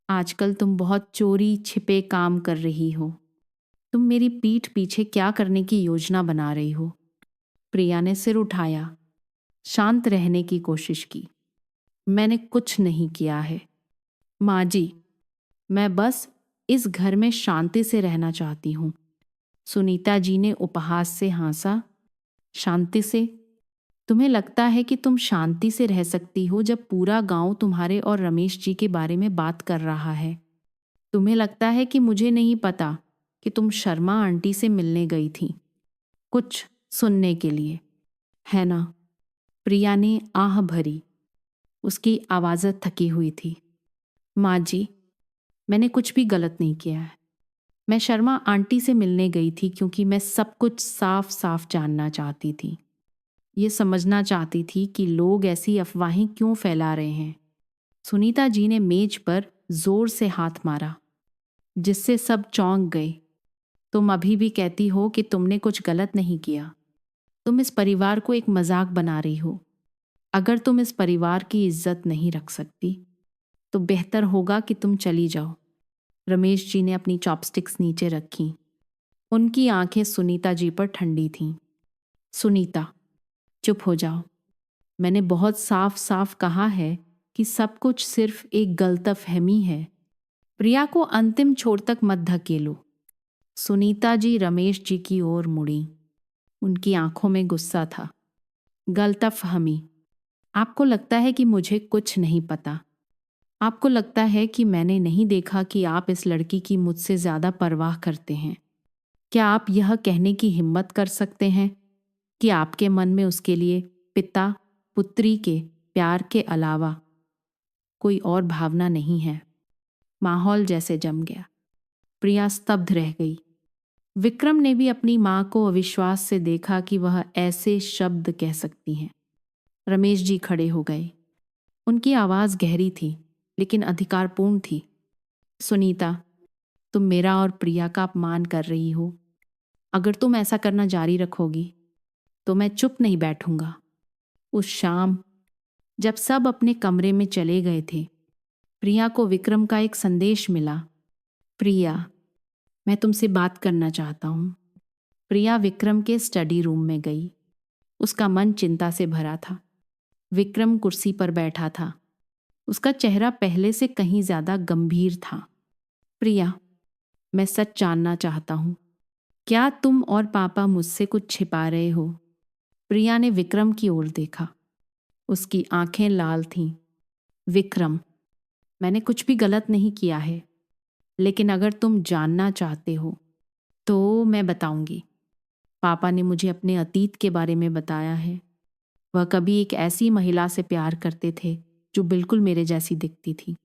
आजकल तुम बहुत चोरी छिपे काम कर रही हो। तुम मेरी पीठ पीछे क्या करने की योजना बना रही हो? प्रिया ने सिर उठाया, शांत रहने की कोशिश की। मैंने कुछ नहीं किया है माँ जी, मैं बस इस घर में शांति से रहना चाहती हूँ। सुनीता जी ने उपहास से हंसा। शांति से? तुम्हें लगता है कि तुम शांति से रह सकती हो जब पूरा गांव तुम्हारे और रमेश जी के बारे में बात कर रहा है? तुम्हें लगता है कि मुझे नहीं पता कि तुम शर्मा आंटी से मिलने गई थी कुछ सुनने के लिए, है ना? प्रिया ने आह भरी। उसकी आवाज़ थकी हुई थी। माँ जी, मैंने कुछ भी गलत नहीं किया है। मैं शर्मा आंटी से मिलने गई थी क्योंकि मैं सब कुछ साफ साफ जानना चाहती थी। ये समझना चाहती थी कि लोग ऐसी अफवाहें क्यों फैला रहे हैं। सुनीता जी ने मेज पर जोर से हाथ मारा, जिससे सब चौंक गए। तुम अभी भी कहती हो कि तुमने कुछ गलत नहीं किया। तुम इस परिवार को एक मजाक बना रही हो। अगर तुम इस परिवार की इज्जत नहीं रख सकती तो बेहतर होगा कि तुम चली जाओ। रमेश जी ने अपनी चॉपस्टिक्स नीचे रखी। उनकी आंखें सुनीता जी पर ठंडी थीं। सुनीता, चुप हो जाओ। मैंने बहुत साफ साफ कहा है कि सब कुछ सिर्फ एक गलतफहमी है। प्रिया को अंतिम छोर तक मत धकेलो। सुनीता जी रमेश जी की ओर मुड़ी। उनकी आंखों में गुस्सा था। गलतफहमी? आपको लगता है कि मुझे कुछ नहीं पता? आपको लगता है कि मैंने नहीं देखा कि आप इस लड़की की मुझसे ज्यादा परवाह करते हैं? क्या आप यह कहने की हिम्मत कर सकते हैं कि आपके मन में उसके लिए पिता पुत्री के प्यार के अलावा कोई और भावना नहीं है? माहौल जैसे जम गया। प्रिया स्तब्ध रह गई। विक्रम ने भी अपनी मां को अविश्वास से देखा कि वह ऐसे शब्द कह सकती हैं। रमेश जी खड़े हो गए। उनकी आवाज गहरी थी लेकिन अधिकारपूर्ण थी। सुनीता, तुम मेरा और प्रिया का अपमान कर रही हो। अगर तुम ऐसा करना जारी रखोगी तो मैं चुप नहीं बैठूंगा। उस शाम जब सब अपने कमरे में चले गए थे, प्रिया को विक्रम का एक संदेश मिला। प्रिया, मैं तुमसे बात करना चाहता हूं। प्रिया विक्रम के स्टडी रूम में गई। उसका मन चिंता से भरा था। विक्रम कुर्सी पर बैठा था। उसका चेहरा पहले से कहीं ज्यादा गंभीर था। प्रिया, मैं सच जानना चाहता हूं। क्या तुम और पापा मुझसे कुछ छिपा रहे हो? प्रिया ने विक्रम की ओर देखा। उसकी आंखें लाल थीं। विक्रम, मैंने कुछ भी गलत नहीं किया है, लेकिन अगर तुम जानना चाहते हो तो मैं बताऊंगी। पापा ने मुझे अपने अतीत के बारे में बताया है। वह कभी एक ऐसी महिला से प्यार करते थे जो बिल्कुल मेरे जैसी दिखती थी,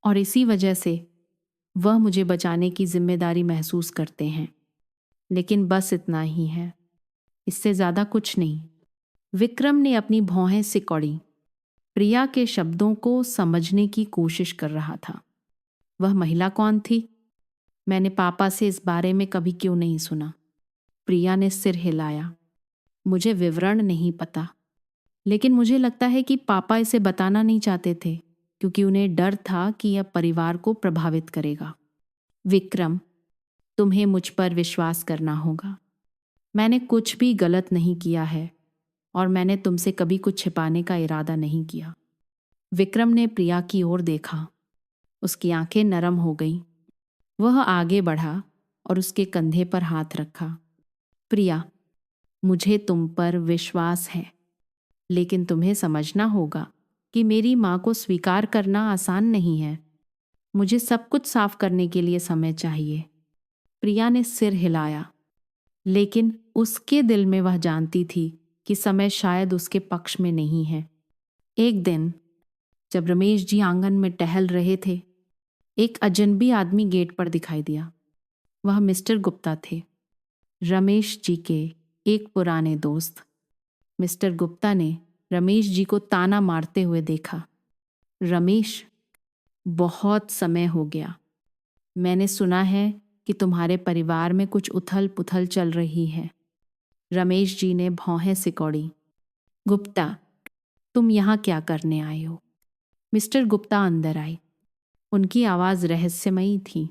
और इसी वजह से वह मुझे बचाने की जिम्मेदारी महसूस करते हैं। लेकिन बस इतना ही है, इससे ज्यादा कुछ नहीं। विक्रम ने अपनी भौहें सिकोड़ी। प्रिया के शब्दों को समझने की कोशिश कर रहा था। वह महिला कौन थी? मैंने पापा से इस बारे में कभी क्यों नहीं सुना? प्रिया ने सिर हिलाया। मुझे विवरण नहीं पता, लेकिन मुझे लगता है कि पापा इसे बताना नहीं चाहते थे क्योंकि उन्हें डर था कि यह परिवार को प्रभावित करेगा। विक्रम, तुम्हें मुझ पर विश्वास करना होगा। मैंने कुछ भी गलत नहीं किया है और मैंने तुमसे कभी कुछ छिपाने का इरादा नहीं किया। विक्रम ने प्रिया की ओर देखा। उसकी आंखें नरम हो गईं। वह आगे बढ़ा और उसके कंधे पर हाथ रखा। प्रिया, मुझे तुम पर विश्वास है, लेकिन तुम्हें समझना होगा कि मेरी माँ को स्वीकार करना आसान नहीं है। मुझे सब कुछ साफ करने के लिए समय चाहिए। प्रिया ने सिर हिलाया, लेकिन उसके दिल में वह जानती थी कि समय शायद उसके पक्ष में नहीं है। एक दिन जब रमेश जी आंगन में टहल रहे थे, एक अजनबी आदमी गेट पर दिखाई दिया। वह मिस्टर गुप्ता थे, रमेश जी के एक पुराने दोस्त। मिस्टर गुप्ता ने रमेश जी को ताना मारते हुए देखा। रमेश, बहुत समय हो गया। मैंने सुना है कि तुम्हारे परिवार में कुछ उथल पुथल चल रही है। रमेश जी ने भौहें सिकोड़ी। गुप्ता, तुम यहाँ क्या करने आए हो? मिस्टर गुप्ता अंदर आए। उनकी आवाज़ रहस्यमयी थी।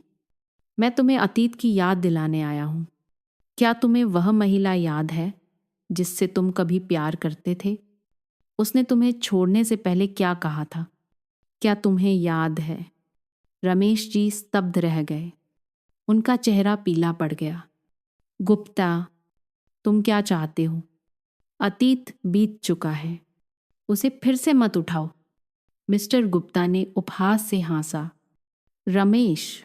मैं तुम्हें अतीत की याद दिलाने आया हूँ। क्या तुम्हें वह महिला याद है जिससे तुम कभी प्यार करते थे? उसने तुम्हें छोड़ने से पहले क्या कहा था? क्या तुम्हें याद है? रमेश जी स्तब्ध रह गए। उनका चेहरा पीला पड़ गया। गुप्ता, तुम क्या चाहते हो? अतीत बीत चुका है, उसे फिर से मत उठाओ। मिस्टर गुप्ता ने उपहास से हंसा। रमेश,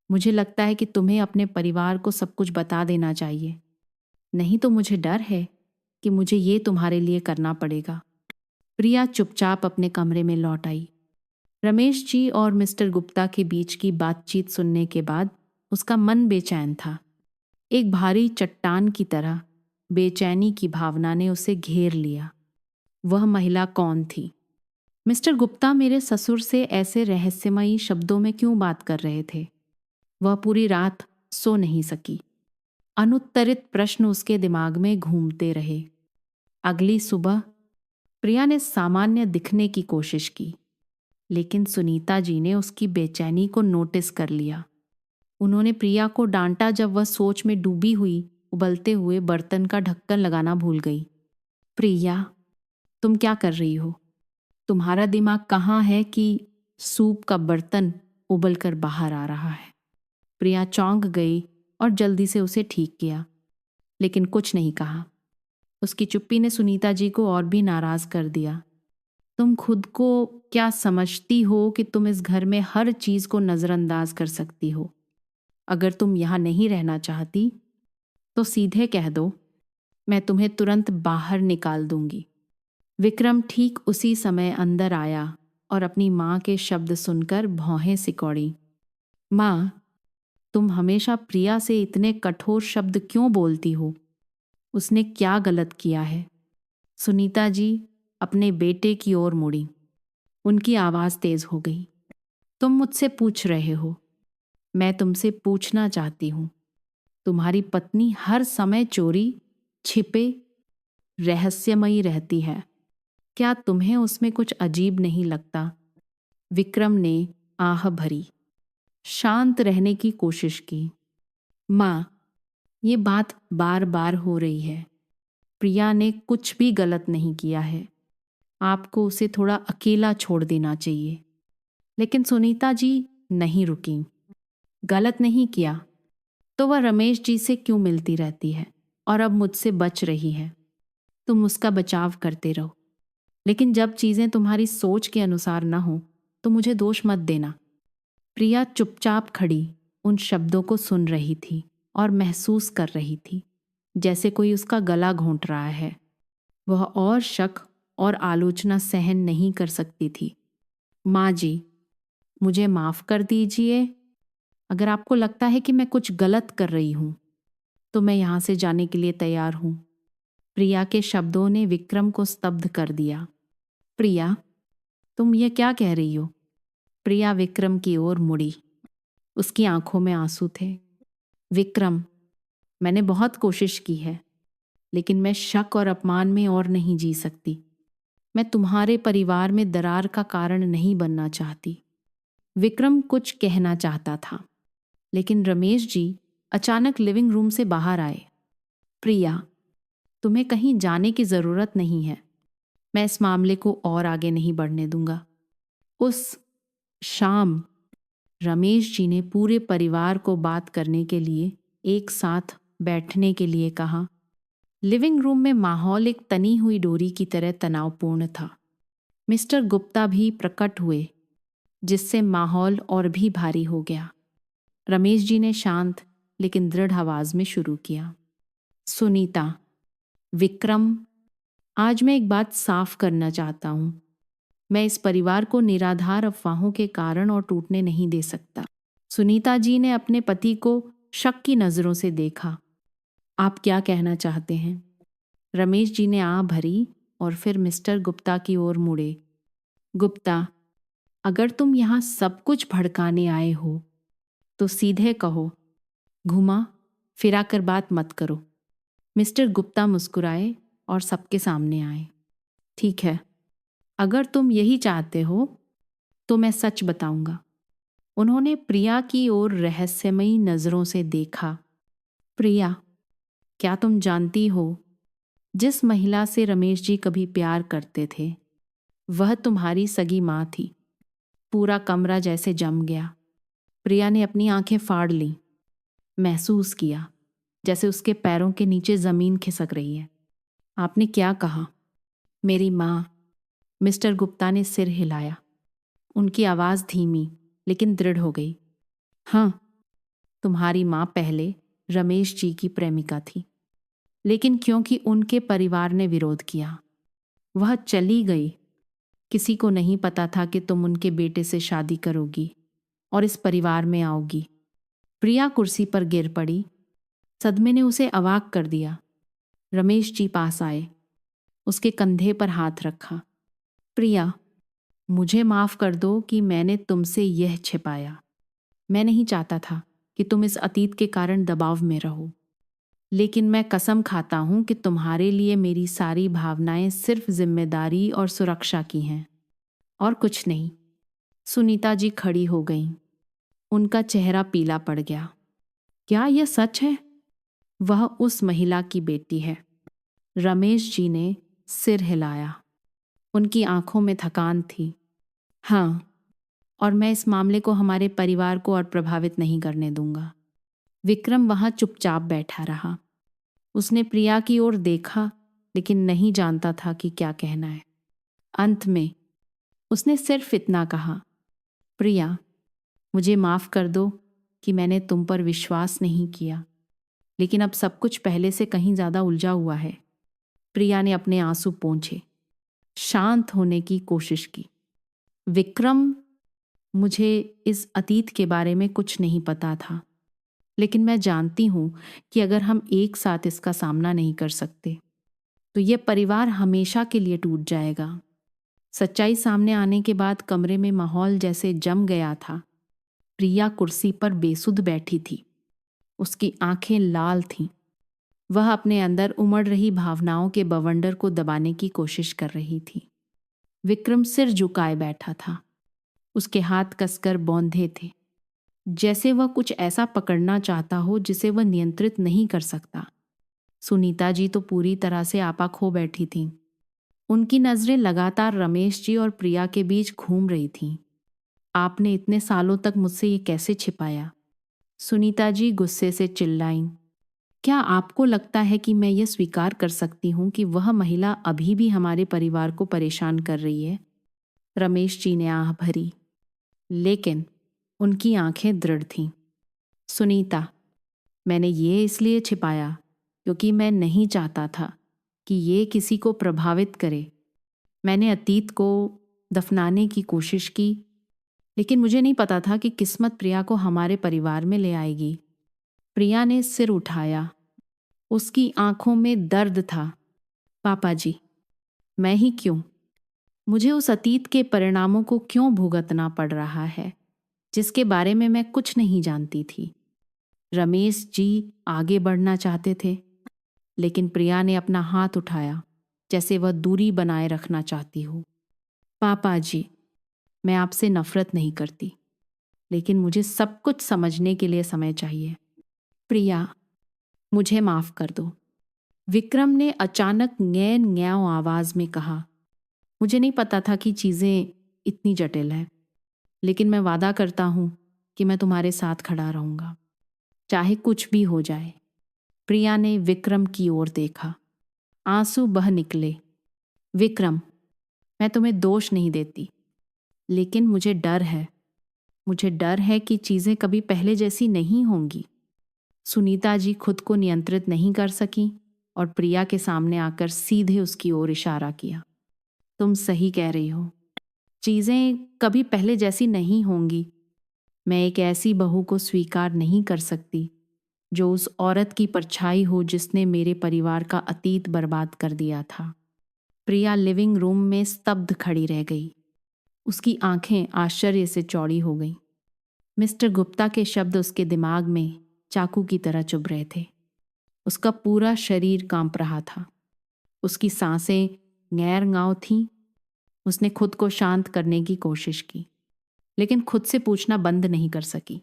मुझे लगता है कि तुम्हें अपने परिवार को सब कुछ बता देना चाहिए, नहीं तो मुझे डर है कि मुझे ये तुम्हारे लिए करना पड़ेगा। प्रिया चुपचाप अपने कमरे में लौट आई। रमेश जी और मिस्टर गुप्ता के बीच की बातचीत सुनने के बाद उसका मन बेचैन था। एक भारी चट्टान की तरह बेचैनी की भावना ने उसे घेर लिया। वह महिला कौन थी? मिस्टर गुप्ता मेरे ससुर से ऐसे रहस्यमयी शब्दों में क्यों बात कर रहे थे? वह पूरी रात सो नहीं सकी। अनुत्तरित प्रश्न उसके दिमाग में घूमते रहे। अगली सुबह प्रिया ने सामान्य दिखने की कोशिश की, लेकिन सुनीता जी ने उसकी बेचैनी को नोटिस कर लिया। उन्होंने प्रिया को डांटा जब वह सोच में डूबी हुई उबलते हुए बर्तन का ढक्कन लगाना भूल गई। प्रिया, तुम क्या कर रही हो? तुम्हारा दिमाग कहाँ है कि सूप का बर्तन उबल कर बाहर आ रहा है? प्रिया चौंक गई और जल्दी से उसे ठीक किया, लेकिन कुछ नहीं कहा। उसकी चुप्पी ने सुनीता जी को और भी नाराज कर दिया। तुम खुद को क्या समझती हो कि तुम इस घर में हर चीज को नजरअंदाज कर सकती हो? अगर तुम यहाँ नहीं रहना चाहती तो सीधे कह दो, मैं तुम्हें तुरंत बाहर निकाल दूंगी। विक्रम ठीक उसी समय अंदर आया और अपनी माँ के शब्द सुनकर भौहें सिकोड़ी। माँ, तुम हमेशा प्रिया से इतने कठोर शब्द क्यों बोलती हो? उसने क्या गलत किया है? सुनीता जी अपने बेटे की ओर मुड़ी। उनकी आवाज तेज हो गई। तुम मुझसे पूछ रहे हो, मैं तुमसे पूछना चाहती हूँ। तुम्हारी पत्नी हर समय चोरी छिपे रहस्यमयी रहती है। क्या तुम्हें उसमें कुछ अजीब नहीं लगता? विक्रम ने आह भरी। शांत रहने की कोशिश की। माँ, ये बात बार बार हो रही है। प्रिया ने कुछ भी गलत नहीं किया है। आपको उसे थोड़ा अकेला छोड़ देना चाहिए। लेकिन सुनीता जी नहीं रुकी। गलत नहीं किया तो वह रमेश जी से क्यों मिलती रहती है और अब मुझसे बच रही है? तुम उसका बचाव करते रहो, लेकिन जब चीजें तुम्हारी सोच के अनुसार ना हो तो मुझे दोष मत देना। प्रिया चुपचाप खड़ी उन शब्दों को सुन रही थी और महसूस कर रही थी जैसे कोई उसका गला घोंट रहा है। वह और शक और आलोचना सहन नहीं कर सकती थी। माँ जी, मुझे माफ कर दीजिए। अगर आपको लगता है कि मैं कुछ गलत कर रही हूं तो मैं यहां से जाने के लिए तैयार हूं। प्रिया के शब्दों ने विक्रम को स्तब्ध कर दिया। प्रिया, तुम ये क्या कह रही हो? प्रिया विक्रम की ओर मुड़ी। उसकी आंखों में आंसू थे। विक्रम, मैंने बहुत कोशिश की है, लेकिन मैं शक और अपमान में और नहीं जी सकती। मैं तुम्हारे परिवार में दरार का कारण नहीं बनना चाहती। विक्रम कुछ कहना चाहता था, लेकिन रमेश जी अचानक लिविंग रूम से बाहर आए। प्रिया, तुम्हें कहीं जाने की जरूरत नहीं है। मैं इस मामले को और आगे नहीं बढ़ने दूंगा। उस शाम रमेश जी ने पूरे परिवार को बात करने के लिए एक साथ बैठने के लिए कहा। लिविंग रूम में माहौल एक तनी हुई डोरी की तरह तनावपूर्ण था। मिस्टर गुप्ता भी प्रकट हुए, जिससे माहौल और भी भारी हो गया। रमेश जी ने शांत लेकिन दृढ़ आवाज में शुरू किया। सुनीता, विक्रम, आज मैं एक बात साफ करना चाहता हूं। मैं इस परिवार को निराधार अफवाहों के कारण और टूटने नहीं दे सकता। सुनीता जी ने अपने पति को शक की नजरों से देखा। आप क्या कहना चाहते हैं? रमेश जी ने आह भरी और फिर मिस्टर गुप्ता की ओर मुड़े। गुप्ता, अगर तुम यहां सब कुछ भड़काने आए हो तो सीधे कहो, घुमा फिरा कर बात मत करो। मिस्टर गुप्ता मुस्कुराए और सबके सामने आए। ठीक है, अगर तुम यही चाहते हो तो मैं सच बताऊंगा। उन्होंने प्रिया की ओर रहस्यमयी नजरों से देखा। प्रिया, क्या तुम जानती हो, जिस महिला से रमेश जी कभी प्यार करते थे वह तुम्हारी सगी माँ थी। पूरा कमरा जैसे जम गया। प्रिया ने अपनी आंखें फाड़ लीं। महसूस किया जैसे उसके पैरों के नीचे जमीन खिसक रही है। आपने क्या कहा? मेरी माँ। मिस्टर गुप्ता ने सिर हिलाया। उनकी आवाज धीमी लेकिन दृढ़ हो गई। हाँ, तुम्हारी माँ पहले रमेश जी की प्रेमिका थी, लेकिन क्योंकि उनके परिवार ने विरोध किया वह चली गई। किसी को नहीं पता था कि तुम उनके बेटे से शादी करोगी और इस परिवार में आओगी। प्रिया कुर्सी पर गिर पड़ी। सदमे ने उसे अवाक कर दिया। रमेश जी पास आए, उसके कंधे पर हाथ रखा। प्रिया, मुझे माफ कर दो कि मैंने तुमसे यह छिपाया। मैं नहीं चाहता था कि तुम इस अतीत के कारण दबाव में रहो, लेकिन मैं कसम खाता हूं कि तुम्हारे लिए मेरी सारी भावनाएं सिर्फ जिम्मेदारी और सुरक्षा की हैं और कुछ नहीं। सुनीता जी खड़ी हो गईं। उनका चेहरा पीला पड़ गया। क्या यह सच है? वह उस महिला की बेटी है। रमेश जी ने सिर हिलाया। उनकी आंखों में थकान थी। हाँ, और मैं इस मामले को हमारे परिवार को और प्रभावित नहीं करने दूंगा। विक्रम वहां चुपचाप बैठा रहा। उसने प्रिया की ओर देखा, लेकिन नहीं जानता था कि क्या कहना है। अंत में उसने सिर्फ इतना कहा, प्रिया, मुझे माफ कर दो कि मैंने तुम पर विश्वास नहीं किया, लेकिन अब सब कुछ पहले से कहीं ज्यादा उलझा हुआ है। प्रिया ने अपने आंसू पोंछे, शांत होने की कोशिश की। विक्रम, मुझे इस अतीत के बारे में कुछ नहीं पता था, लेकिन मैं जानती हूं कि अगर हम एक साथ इसका सामना नहीं कर सकते तो यह परिवार हमेशा के लिए टूट जाएगा। सच्चाई सामने आने के बाद कमरे में माहौल जैसे जम गया था। प्रिया कुर्सी पर बेसुध बैठी थी। उसकी आंखें लाल थीं। वह अपने अंदर उमड़ रही भावनाओं के बवंडर को दबाने की कोशिश कर रही थी। विक्रम सिर झुकाए बैठा था। उसके हाथ कसकर बौंधे थे, जैसे वह कुछ ऐसा पकड़ना चाहता हो जिसे वह नियंत्रित नहीं कर सकता। सुनीता जी तो पूरी तरह से आपा खो बैठी थीं। उनकी नजरें लगातार रमेश जी और प्रिया के बीच घूम रही थीं। आपने इतने सालों तक मुझसे ये कैसे छिपाया? सुनीता जी गुस्से से चिल्लाईं। क्या आपको लगता है कि मैं ये स्वीकार कर सकती हूं कि वह महिला अभी भी हमारे परिवार को परेशान कर रही है? रमेश जी ने आह भरी, लेकिन उनकी आंखें दृढ़ थीं। सुनीता, मैंने ये इसलिए छिपाया क्योंकि मैं नहीं चाहता था कि ये किसी को प्रभावित करे। मैंने अतीत को दफनाने की कोशिश की, लेकिन मुझे नहीं पता था कि किस्मत प्रिया को हमारे परिवार में ले आएगी। प्रिया ने सिर उठाया। उसकी आंखों में दर्द था। पापा जी, मैं ही क्यों? मुझे उस अतीत के परिणामों को क्यों भुगतना पड़ रहा है? जिसके बारे में मैं कुछ नहीं जानती थी। रमेश जी आगे बढ़ना चाहते थे, लेकिन प्रिया ने अपना हाथ उठाया, जैसे वह दूरी बनाए रखना चाहती हो। पापा जी, मैं आपसे नफरत नहीं करती, लेकिन मुझे सब कुछ समझने के लिए समय चाहिए। प्रिया, मुझे माफ कर दो, विक्रम ने अचानक ngैन ngैव आवाज में कहा। मुझे नहीं पता था कि चीजें इतनी जटिल हैं, लेकिन मैं वादा करता हूं कि मैं तुम्हारे साथ खड़ा रहूंगा, चाहे कुछ भी हो जाए। प्रिया ने विक्रम की ओर देखा। आंसू बह निकले। विक्रम, मैं तुम्हें दोष नहीं देती, लेकिन मुझे डर है। मुझे डर है कि चीजें कभी पहले जैसी नहीं होंगी। सुनीता जी खुद को नियंत्रित नहीं कर सकी और प्रिया के सामने आकर सीधे उसकी ओर इशारा किया। तुम सही कह रही हो, चीजें कभी पहले जैसी नहीं होंगी। मैं एक ऐसी बहू को स्वीकार नहीं कर सकती जो उस औरत की परछाई हो जिसने मेरे परिवार का अतीत बर्बाद कर दिया था। प्रिया लिविंग रूम में स्तब्ध खड़ी रह गई। उसकी आंखें आश्चर्य से चौड़ी हो गईं। मिस्टर गुप्ता के शब्द उसके दिमाग में चाकू की तरह चुभ रहे थे। उसका पूरा शरीर कांप रहा था। उसकी सांसें गैर-गांव थीं। उसने खुद को शांत करने की कोशिश की, लेकिन खुद से पूछना बंद नहीं कर सकी,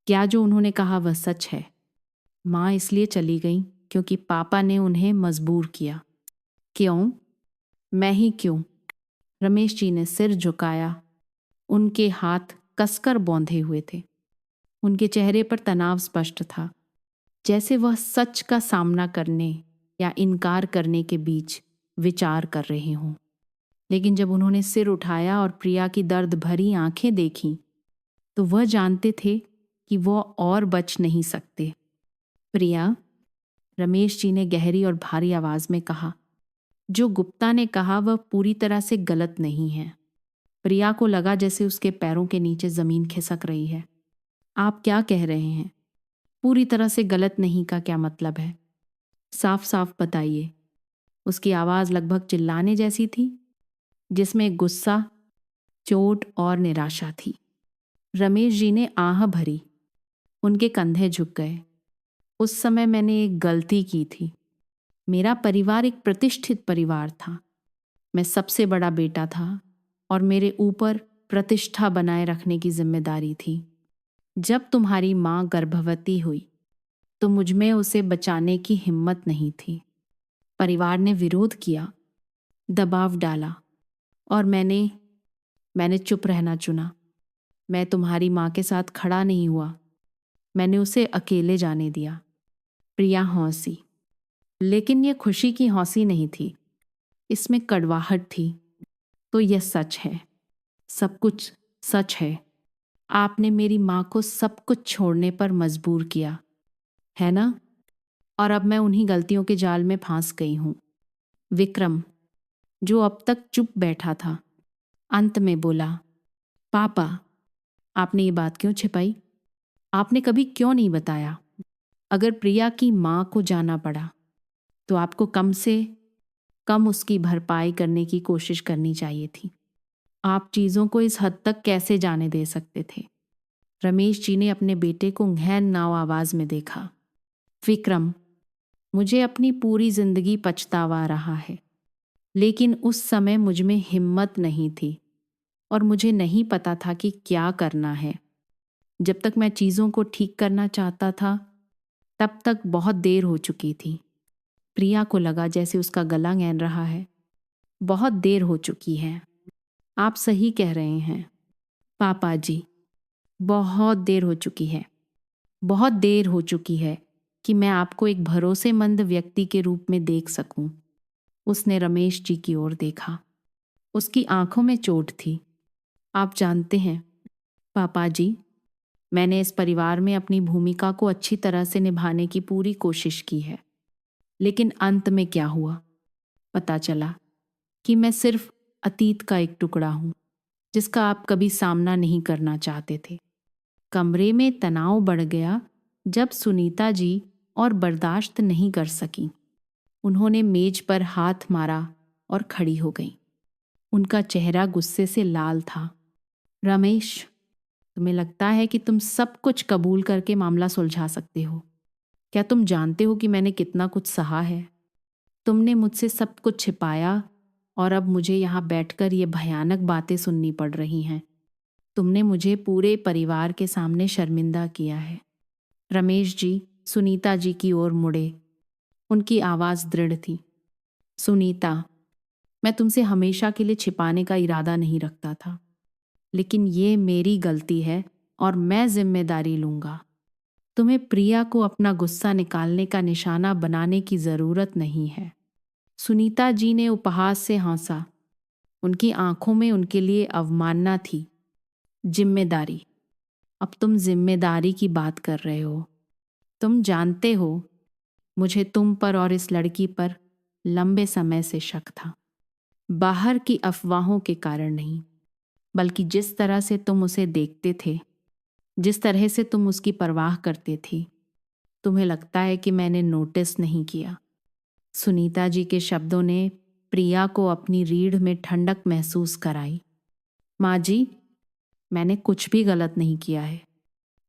क्या जो उन्होंने कहा वह सच है? माँ इसलिए चली गई क्योंकि पापा ने उन्हें मजबूर किया। क्यों? मैं ही क्यों? रमेश जी ने सिर झुकाया। उनके हाथ कसकर बौंधे हुए थे। उनके चेहरे पर तनाव स्पष्ट था, जैसे वह सच का सामना करने या इनकार करने के बीच विचार कर रहे हों। लेकिन जब उन्होंने सिर उठाया और प्रिया की दर्द भरी आंखें देखीं, तो वह जानते थे कि वह और बच नहीं सकते। प्रिया, रमेश जी ने गहरी और भारी आवाज में कहा, जो गुप्ता ने कहा वह पूरी तरह से गलत नहीं है। प्रिया को लगा जैसे उसके पैरों के नीचे जमीन खिसक रही है। आप क्या कह रहे हैं? पूरी तरह से गलत नहीं का क्या मतलब है? साफ साफ बताइए। उसकी आवाज लगभग चिल्लाने जैसी थी, जिसमें गुस्सा, चोट और निराशा थी। रमेश जी ने आह भरी। उनके कंधे झुक गए। उस समय मैंने एक गलती की थी। मेरा परिवार एक प्रतिष्ठित परिवार था। मैं सबसे बड़ा बेटा था और मेरे ऊपर प्रतिष्ठा बनाए रखने की जिम्मेदारी थी। जब तुम्हारी माँ गर्भवती हुई तो मुझमें उसे बचाने की हिम्मत नहीं थी। परिवार ने विरोध किया, दबाव डाला और मैंने चुप रहना चुना। मैं तुम्हारी माँ के साथ खड़ा नहीं हुआ। मैंने उसे अकेले जाने दिया। प्रिया हौंसी, लेकिन यह खुशी की हौंसी नहीं थी, इसमें कड़वाहट थी। तो यह सच है, सब कुछ सच है। आपने मेरी माँ को सब कुछ छोड़ने पर मजबूर किया, है ना? और अब मैं उन्हीं गलतियों के जाल में फंस गई हूं। विक्रम, जो अब तक चुप बैठा था, अंत में बोला, पापा, आपने ये बात क्यों छिपाई? आपने कभी क्यों नहीं बताया? अगर प्रिया की माँ को जाना पड़ा तो आपको कम से कम उसकी भरपाई करने की कोशिश करनी चाहिए थी। आप चीजों को इस हद तक कैसे जाने दे सकते थे? रमेश जी ने अपने बेटे को गहन नाव आवाज में देखा। विक्रम, मुझे अपनी पूरी जिंदगी पछतावा रहा है, लेकिन उस समय मुझ में हिम्मत नहीं थी और मुझे नहीं पता था कि क्या करना है। जब तक मैं चीजों को ठीक करना चाहता था, तब तक बहुत देर हो चुकी थी। प्रिया को लगा जैसे उसका गला गैन रहा है। बहुत देर हो चुकी है। आप सही कह रहे हैं पापा जी, बहुत देर हो चुकी है। बहुत देर हो चुकी है कि मैं आपको एक भरोसेमंद व्यक्ति के रूप में देख सकूं। उसने रमेश जी की ओर देखा। उसकी आंखों में चोट थी। आप जानते हैं पापा जी, मैंने इस परिवार में अपनी भूमिका को अच्छी तरह से निभाने की पूरी कोशिश की है, लेकिन अंत में क्या हुआ? पता चला कि मैं सिर्फ अतीत का एक टुकड़ा हूं, जिसका आप कभी सामना नहीं करना चाहते थे। कमरे में तनाव बढ़ गया जब सुनीता जी और बर्दाश्त नहीं कर सकी। उन्होंने मेज पर हाथ मारा और खड़ी हो गई। उनका चेहरा गुस्से से लाल था। रमेश, तुम्हें लगता है कि तुम सब कुछ कबूल करके मामला सुलझा सकते हो। क्या तुम जानते हो कि मैंने कितना कुछ सहा है? तुमने मुझसे सब कुछ छिपाया और अब मुझे यहाँ बैठकर ये भयानक बातें सुननी पड़ रही हैं। तुमने मुझे पूरे परिवार के सामने शर्मिंदा किया है। रमेश जी सुनीता जी की ओर मुड़े। उनकी आवाज़ दृढ़ थी। सुनीता, मैं तुमसे हमेशा के लिए छिपाने का इरादा नहीं रखता था, लेकिन ये मेरी गलती है और मैं जिम्मेदारी लूंगा। तुम्हें प्रिया को अपना गुस्सा निकालने का निशाना बनाने की ज़रूरत नहीं है। सुनीता जी ने उपहास से हंसा। उनकी आंखों में उनके लिए अवमानना थी। जिम्मेदारी? अब तुम जिम्मेदारी की बात कर रहे हो। तुम जानते हो, मुझे तुम पर और इस लड़की पर लंबे समय से शक था। बाहर की अफवाहों के कारण नहीं, बल्कि जिस तरह से तुम उसे देखते थे, जिस तरह से तुम उसकी परवाह करते थे। तुम्हें लगता है कि मैंने नोटिस नहीं किया? सुनीता जी के शब्दों ने प्रिया को अपनी रीढ़ में ठंडक महसूस कराई। माँ जी, मैंने कुछ भी गलत नहीं किया है।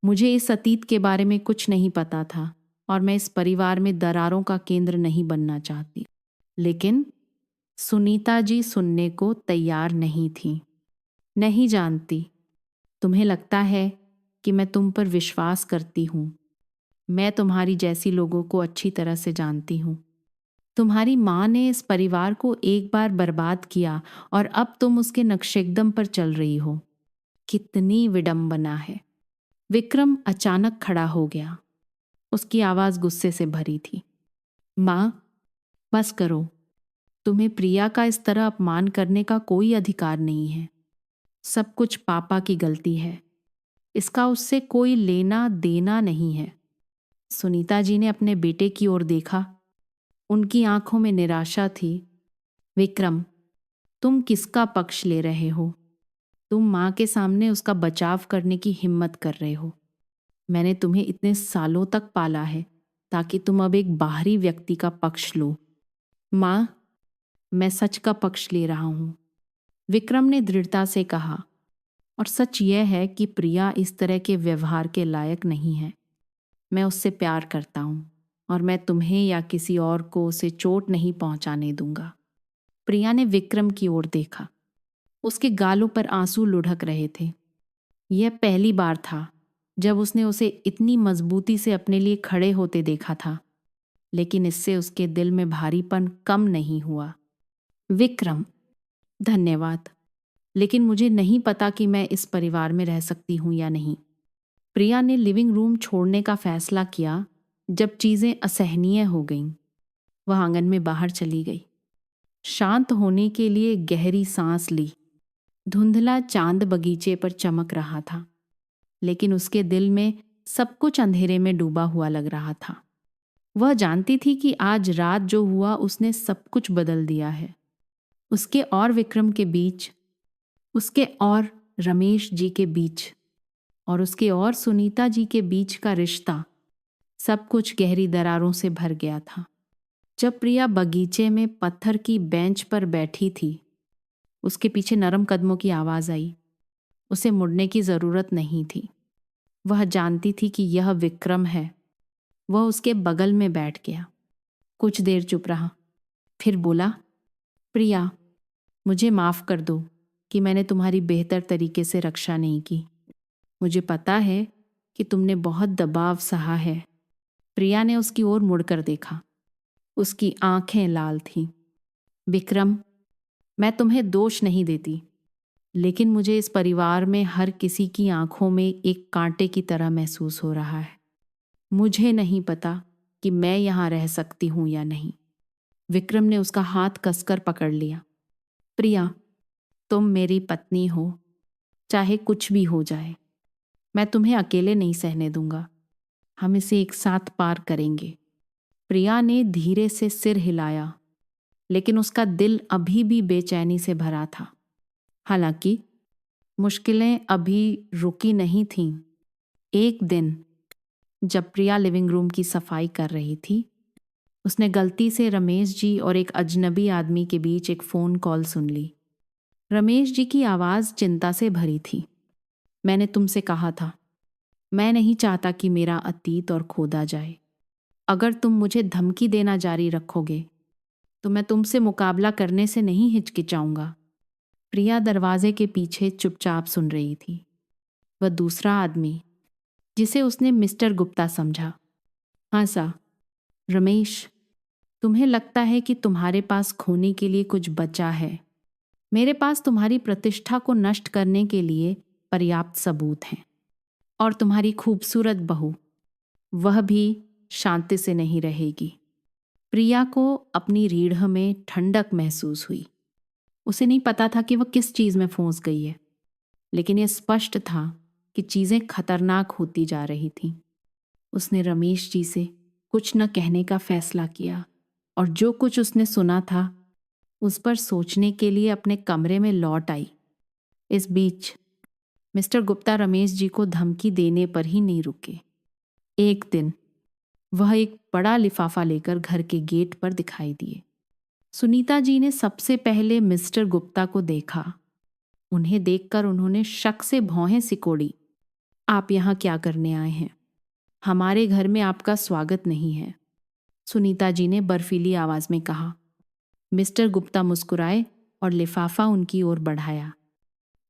मुझे इस अतीत के बारे में कुछ नहीं पता था और मैं इस परिवार में दरारों का केंद्र नहीं बनना चाहती। लेकिन सुनीता जी सुनने को तैयार नहीं थी। नहीं जानती। तुम्हें लगता है कि मैं तुम पर विश्वास करती हूँ। मैं तुम्हारी जैसी लोगों को अच्छी तरह से जानती हूँ। तुम्हारी माँ ने इस परिवार को एक बार बर्बाद किया और अब तुम उसके नक्शेकदम पर चल रही हो। कितनी विडंबना है। विक्रम अचानक खड़ा हो गया। उसकी आवाज गुस्से से भरी थी। माँ, बस करो। तुम्हें प्रिया का इस तरह अपमान करने का कोई अधिकार नहीं है। सब कुछ पापा की गलती है। इसका उससे कोई लेना देना नहीं है। सुनीता जी ने अपने बेटे की ओर देखा। उनकी आंखों में निराशा थी। विक्रम, तुम किसका पक्ष ले रहे हो? तुम माँ के सामने उसका बचाव करने की हिम्मत कर रहे हो। मैंने तुम्हें इतने सालों तक पाला है ताकि तुम अब एक बाहरी व्यक्ति का पक्ष लो। माँ, मैं सच का पक्ष ले रहा हूँ, विक्रम ने दृढ़ता से कहा। और सच यह है कि प्रिया इस तरह के व्यवहार के लायक नहीं है। मैं उससे प्यार करता हूँ और मैं तुम्हें या किसी और को उसे चोट नहीं पहुंचाने दूंगा। प्रिया ने विक्रम की ओर देखा। उसके गालों पर आंसू लुढ़क रहे थे। यह पहली बार था जब उसने उसे इतनी मजबूती से अपने लिए खड़े होते देखा था, लेकिन इससे उसके दिल में भारीपन कम नहीं हुआ। विक्रम, धन्यवाद, लेकिन मुझे नहीं पता कि मैं इस परिवार में रह सकती हूं या नहीं। प्रिया ने लिविंग रूम छोड़ने का फैसला किया जब चीजें असहनीय हो गईं। वह आंगन में बाहर चली गई। शांत होने के लिए गहरी सांस ली। धुंधला चांद बगीचे पर चमक रहा था, लेकिन उसके दिल में सब कुछ अंधेरे में डूबा हुआ लग रहा था। वह जानती थी कि आज रात जो हुआ उसने सब कुछ बदल दिया है। उसके और विक्रम के बीच, उसके और रमेश जी के बीच, और उसके और सुनीता जी के बीच का रिश्ता, सब कुछ गहरी दरारों से भर गया था। जब प्रिया बगीचे में पत्थर की बेंच पर बैठी थी, उसके पीछे नरम कदमों की आवाज आई। उसे मुड़ने की जरूरत नहीं थी। वह जानती थी कि यह विक्रम है। वह उसके बगल में बैठ गया। कुछ देर चुप रहा, फिर बोला, प्रिया, मुझे माफ कर दो कि मैंने तुम्हारी बेहतर तरीके से रक्षा नहीं की। मुझे पता है कि तुमने बहुत दबाव सहा है। प्रिया ने उसकी ओर मुड़कर देखा। उसकी आंखें लाल थीं। विक्रम, मैं तुम्हें दोष नहीं देती, लेकिन मुझे इस परिवार में हर किसी की आंखों में एक कांटे की तरह महसूस हो रहा है। मुझे नहीं पता कि मैं यहां रह सकती हूं या नहीं। विक्रम ने उसका हाथ कसकर पकड़ लिया। प्रिया, तुम मेरी पत्नी हो, चाहे कुछ भी हो जाए। मैं तुम्हें अकेले नहीं सहने दूंगा। हम इसे एक साथ पार करेंगे। प्रिया ने धीरे से सिर हिलाया, लेकिन उसका दिल अभी भी बेचैनी से भरा था। हालांकि मुश्किलें अभी रुकी नहीं थीं। एक दिन जब प्रिया लिविंग रूम की सफाई कर रही थी, उसने गलती से रमेश जी और एक अजनबी आदमी के बीच एक फ़ोन कॉल सुन ली। रमेश जी की आवाज़ चिंता से भरी थी। मैंने तुमसे कहा था, मैं नहीं चाहता कि मेरा अतीत और खोदा जाए। अगर तुम मुझे धमकी देना जारी रखोगे तो मैं तुमसे मुकाबला करने से नहीं हिचकिचाऊंगा। प्रिया दरवाजे के पीछे चुपचाप सुन रही थी। वह दूसरा आदमी, जिसे उसने मिस्टर गुप्ता समझा, हंसा। रमेश, तुम्हें लगता है कि तुम्हारे पास खोने के लिए कुछ बचा है। मेरे पास तुम्हारी प्रतिष्ठा को नष्ट करने के लिए पर्याप्त सबूत हैं। और तुम्हारी खूबसूरत बहू, वह भी शांति से नहीं रहेगी। प्रिया को अपनी रीढ़ में ठंडक महसूस हुई। उसे नहीं पता था कि वह किस चीज में फंस गई है, लेकिन यह स्पष्ट था कि चीजें खतरनाक होती जा रही थीं। उसने रमेश जी से कुछ न कहने का फैसला किया और जो कुछ उसने सुना था उस पर सोचने के लिए अपने कमरे में लौट आई। इस बीच मिस्टर गुप्ता रमेश जी को धमकी देने पर ही नहीं रुके। एक दिन वह एक बड़ा लिफाफा लेकर घर के गेट पर दिखाई दिए। सुनीता जी ने सबसे पहले मिस्टर गुप्ता को देखा। उन्हें देखकर उन्होंने शक से भौहें सिकोड़ी। आप यहाँ क्या करने आए हैं? हमारे घर में आपका स्वागत नहीं है, सुनीता जी ने बर्फीली आवाज में कहा। मिस्टर गुप्ता मुस्कुराए और लिफाफा उनकी ओर बढ़ाया।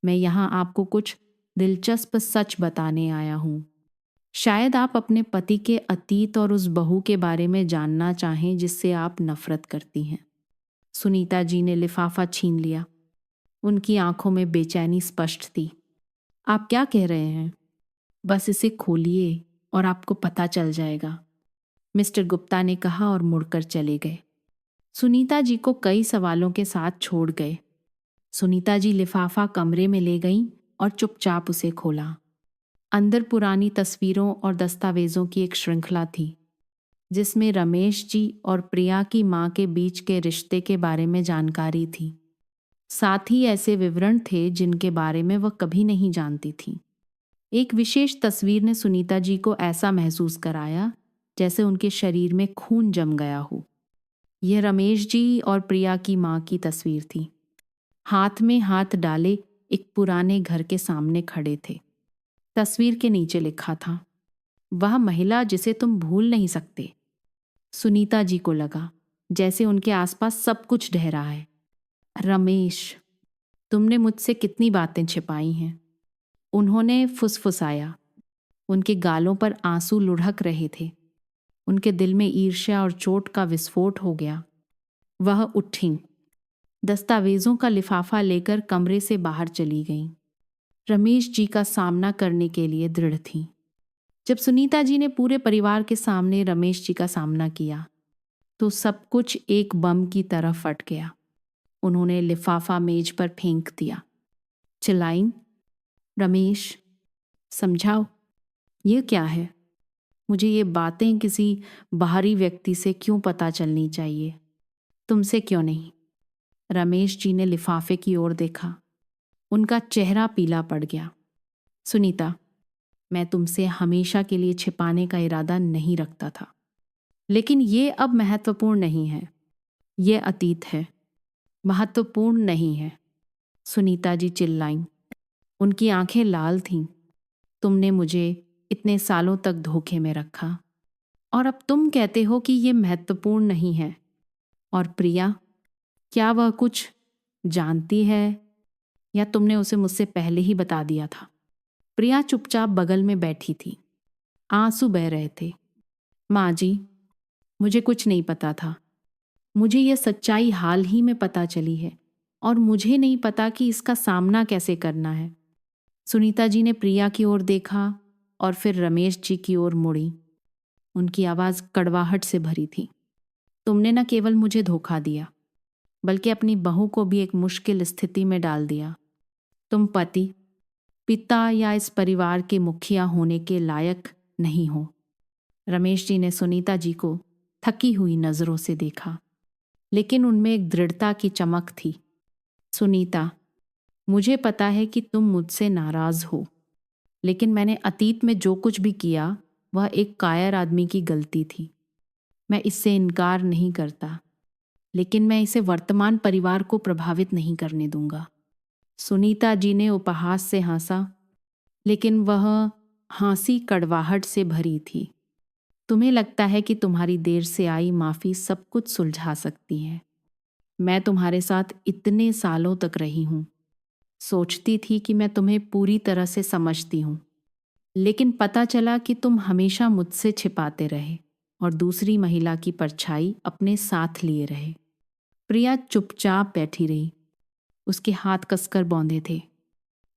मैं यहाँ आपको कुछ दिलचस्प सच बताने आया हूँ। शायद आप अपने पति के अतीत और उस बहू के बारे में जानना चाहें जिससे आप नफरत करती हैं। सुनीता जी ने लिफाफा छीन लिया। उनकी आंखों में बेचैनी स्पष्ट थी। आप क्या कह रहे हैं? बस इसे खोलिए और आपको पता चल जाएगा, मिस्टर गुप्ता ने कहा और मुड़कर चले गए। सुनीता जी को कई सवालों के साथ छोड़ गए। सुनीता जी लिफाफा कमरे में ले गईं और चुपचाप उसे खोला। अंदर पुरानी तस्वीरों और दस्तावेजों की एक श्रृंखला थी, जिसमें रमेश जी और प्रिया की मां के बीच के रिश्ते के बारे में जानकारी थी। साथ ही ऐसे विवरण थे जिनके बारे में वह कभी नहीं जानती थी। एक विशेष तस्वीर ने सुनीता जी को ऐसा महसूस कराया जैसे उनके शरीर में खून जम गया हो। यह रमेश जी और प्रिया की मां की तस्वीर थी। हाथ में हाथ डाले एक पुराने घर के सामने खड़े थे। तस्वीर के नीचे लिखा था, वह महिला जिसे तुम भूल नहीं सकते। सुनीता जी को लगा जैसे उनके आसपास सब कुछ ढह रहा है। रमेश, तुमने मुझसे कितनी बातें छिपाई हैं? उन्होंने फुसफुसाया। उनके गालों पर आंसू लुढ़क रहे थे। उनके दिल में ईर्ष्या और चोट का विस्फोट हो गया। वह उठीं, दस्तावेजों का लिफाफा लेकर कमरे से बाहर चली गईं। रमेश जी का सामना करने के लिए दृढ़ थीं। जब सुनीता जी ने पूरे परिवार के सामने रमेश जी का सामना किया तो सब कुछ एक बम की तरह फट गया। उन्होंने लिफाफा मेज पर फेंक दिया। चिल्लाईं, रमेश, समझाओ, ये क्या है? मुझे ये बातें किसी बाहरी व्यक्ति से क्यों पता चलनी चाहिए? तुमसे क्यों नहीं? रमेश जी ने लिफाफे की ओर देखा। उनका चेहरा पीला पड़ गया। सुनीता, मैं तुमसे हमेशा के लिए छिपाने का इरादा नहीं रखता था, लेकिन ये अब महत्वपूर्ण नहीं है। ये अतीत है, महत्वपूर्ण नहीं है, सुनीता जी चिल्लाईं। उनकी आंखें लाल थीं। तुमने मुझे इतने सालों तक धोखे में रखा और अब तुम कहते हो कि ये महत्वपूर्ण नहीं है। और प्रिया, क्या वह कुछ जानती है या तुमने उसे मुझसे पहले ही बता दिया था? प्रिया चुपचाप बगल में बैठी थी। आंसू बह रहे थे। माँ जी, मुझे कुछ नहीं पता था। मुझे यह सच्चाई हाल ही में पता चली है और मुझे नहीं पता कि इसका सामना कैसे करना है। सुनीता जी ने प्रिया की ओर देखा और फिर रमेश जी की ओर मुड़ी। उनकी आवाज़ कड़वाहट से भरी थी। तुमने न केवल मुझे धोखा दिया, बल्कि अपनी बहू को भी एक मुश्किल स्थिति में डाल दिया। तुम पति, पिता या इस परिवार के मुखिया होने के लायक नहीं हो। रमेश जी ने सुनीता जी को थकी हुई नजरों से देखा, लेकिन उनमें एक दृढ़ता की चमक थी। सुनीता, मुझे पता है कि तुम मुझसे नाराज हो, लेकिन मैंने अतीत में जो कुछ भी किया वह एक कायर आदमी की गलती थी। मैं इससे इनकार नहीं करता, लेकिन मैं इसे वर्तमान परिवार को प्रभावित नहीं करने दूंगा। सुनीता जी ने उपहास से हंसा लेकिन वह हाँसी कड़वाहट से भरी थी। तुम्हें लगता है कि तुम्हारी देर से आई माफ़ी सब कुछ सुलझा सकती है। मैं तुम्हारे साथ इतने सालों तक रही हूँ, सोचती थी कि मैं तुम्हें पूरी तरह से समझती हूँ, लेकिन पता चला कि तुम हमेशा मुझसे छिपाते रहे और दूसरी महिला की परछाई अपने साथ लिए रहे। प्रिया चुपचाप बैठी रही। उसके हाथ कसकर बौंधे थे।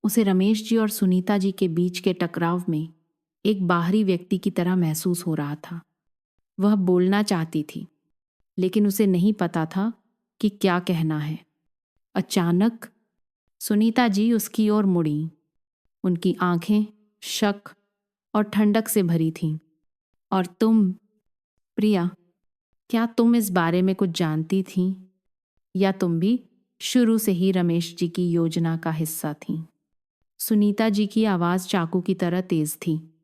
उसे रमेश जी और सुनीता जी के बीच के टकराव में एक बाहरी व्यक्ति की तरह महसूस हो रहा था। वह बोलना चाहती थी, लेकिन उसे नहीं पता था कि क्या कहना है। अचानक सुनीता जी उसकी ओर मुड़ी। उनकी आंखें शक और ठंडक से भरी थीं। और तुम, प्रिया, क्या तुम इस बारे में कुछ जानती थीं, या तुम भी शुरू से ही रमेश जी की योजना का हिस्सा थीं? सुनीता जी की आवाज़ चाकू की तरह तेज थी।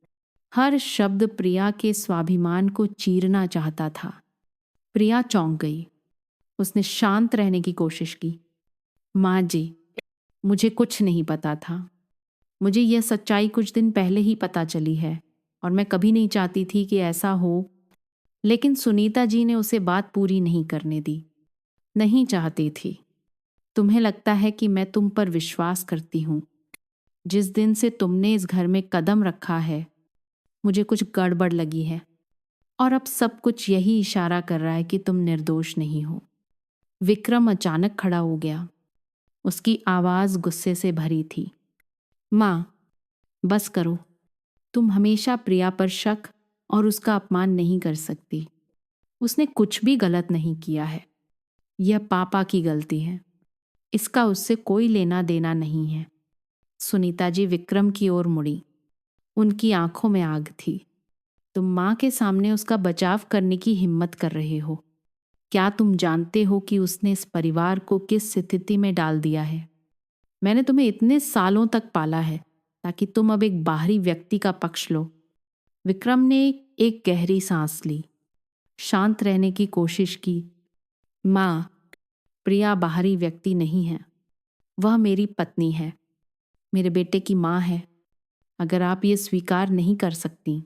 हर शब्द प्रिया के स्वाभिमान को चीरना चाहता था। प्रिया चौंक गई। उसने शांत रहने की कोशिश की। माँ जी, मुझे कुछ नहीं पता था। मुझे यह सच्चाई कुछ दिन पहले ही पता चली है और मैं कभी नहीं चाहती थी कि ऐसा हो। लेकिन सुनीता जी ने उसे बात पूरी नहीं करने दी। नहीं चाहती थी। तुम्हें लगता है कि मैं तुम पर विश्वास करती हूँ। जिस दिन से तुमने इस घर में कदम रखा है, मुझे कुछ गड़बड़ लगी है, और अब सब कुछ यही इशारा कर रहा है कि तुम निर्दोष नहीं हो। विक्रम अचानक खड़ा हो गया। उसकी आवाज़ गुस्से से भरी थी। माँ, बस करो। तुम हमेशा प्रिया पर शक और उसका अपमान नहीं कर सकती। उसने कुछ भी गलत नहीं किया है। यह पापा की गलती है। इसका उससे कोई लेना देना नहीं है। सुनीता जी विक्रम की ओर मुड़ी। उनकी आंखों में आग थी। तुम माँ के सामने उसका बचाव करने की हिम्मत कर रहे हो। क्या तुम जानते हो कि उसने इस परिवार को किस स्थिति में डाल दिया है? मैंने तुम्हें इतने सालों तक पाला है ताकि तुम अब एक बाहरी व्यक्ति का पक्ष लो। विक्रम ने एक गहरी सांस ली, शांत रहने की कोशिश की। माँ, प्रिया बाहरी व्यक्ति नहीं है। वह मेरी पत्नी है, मेरे बेटे की माँ है। अगर आप ये स्वीकार नहीं कर सकती,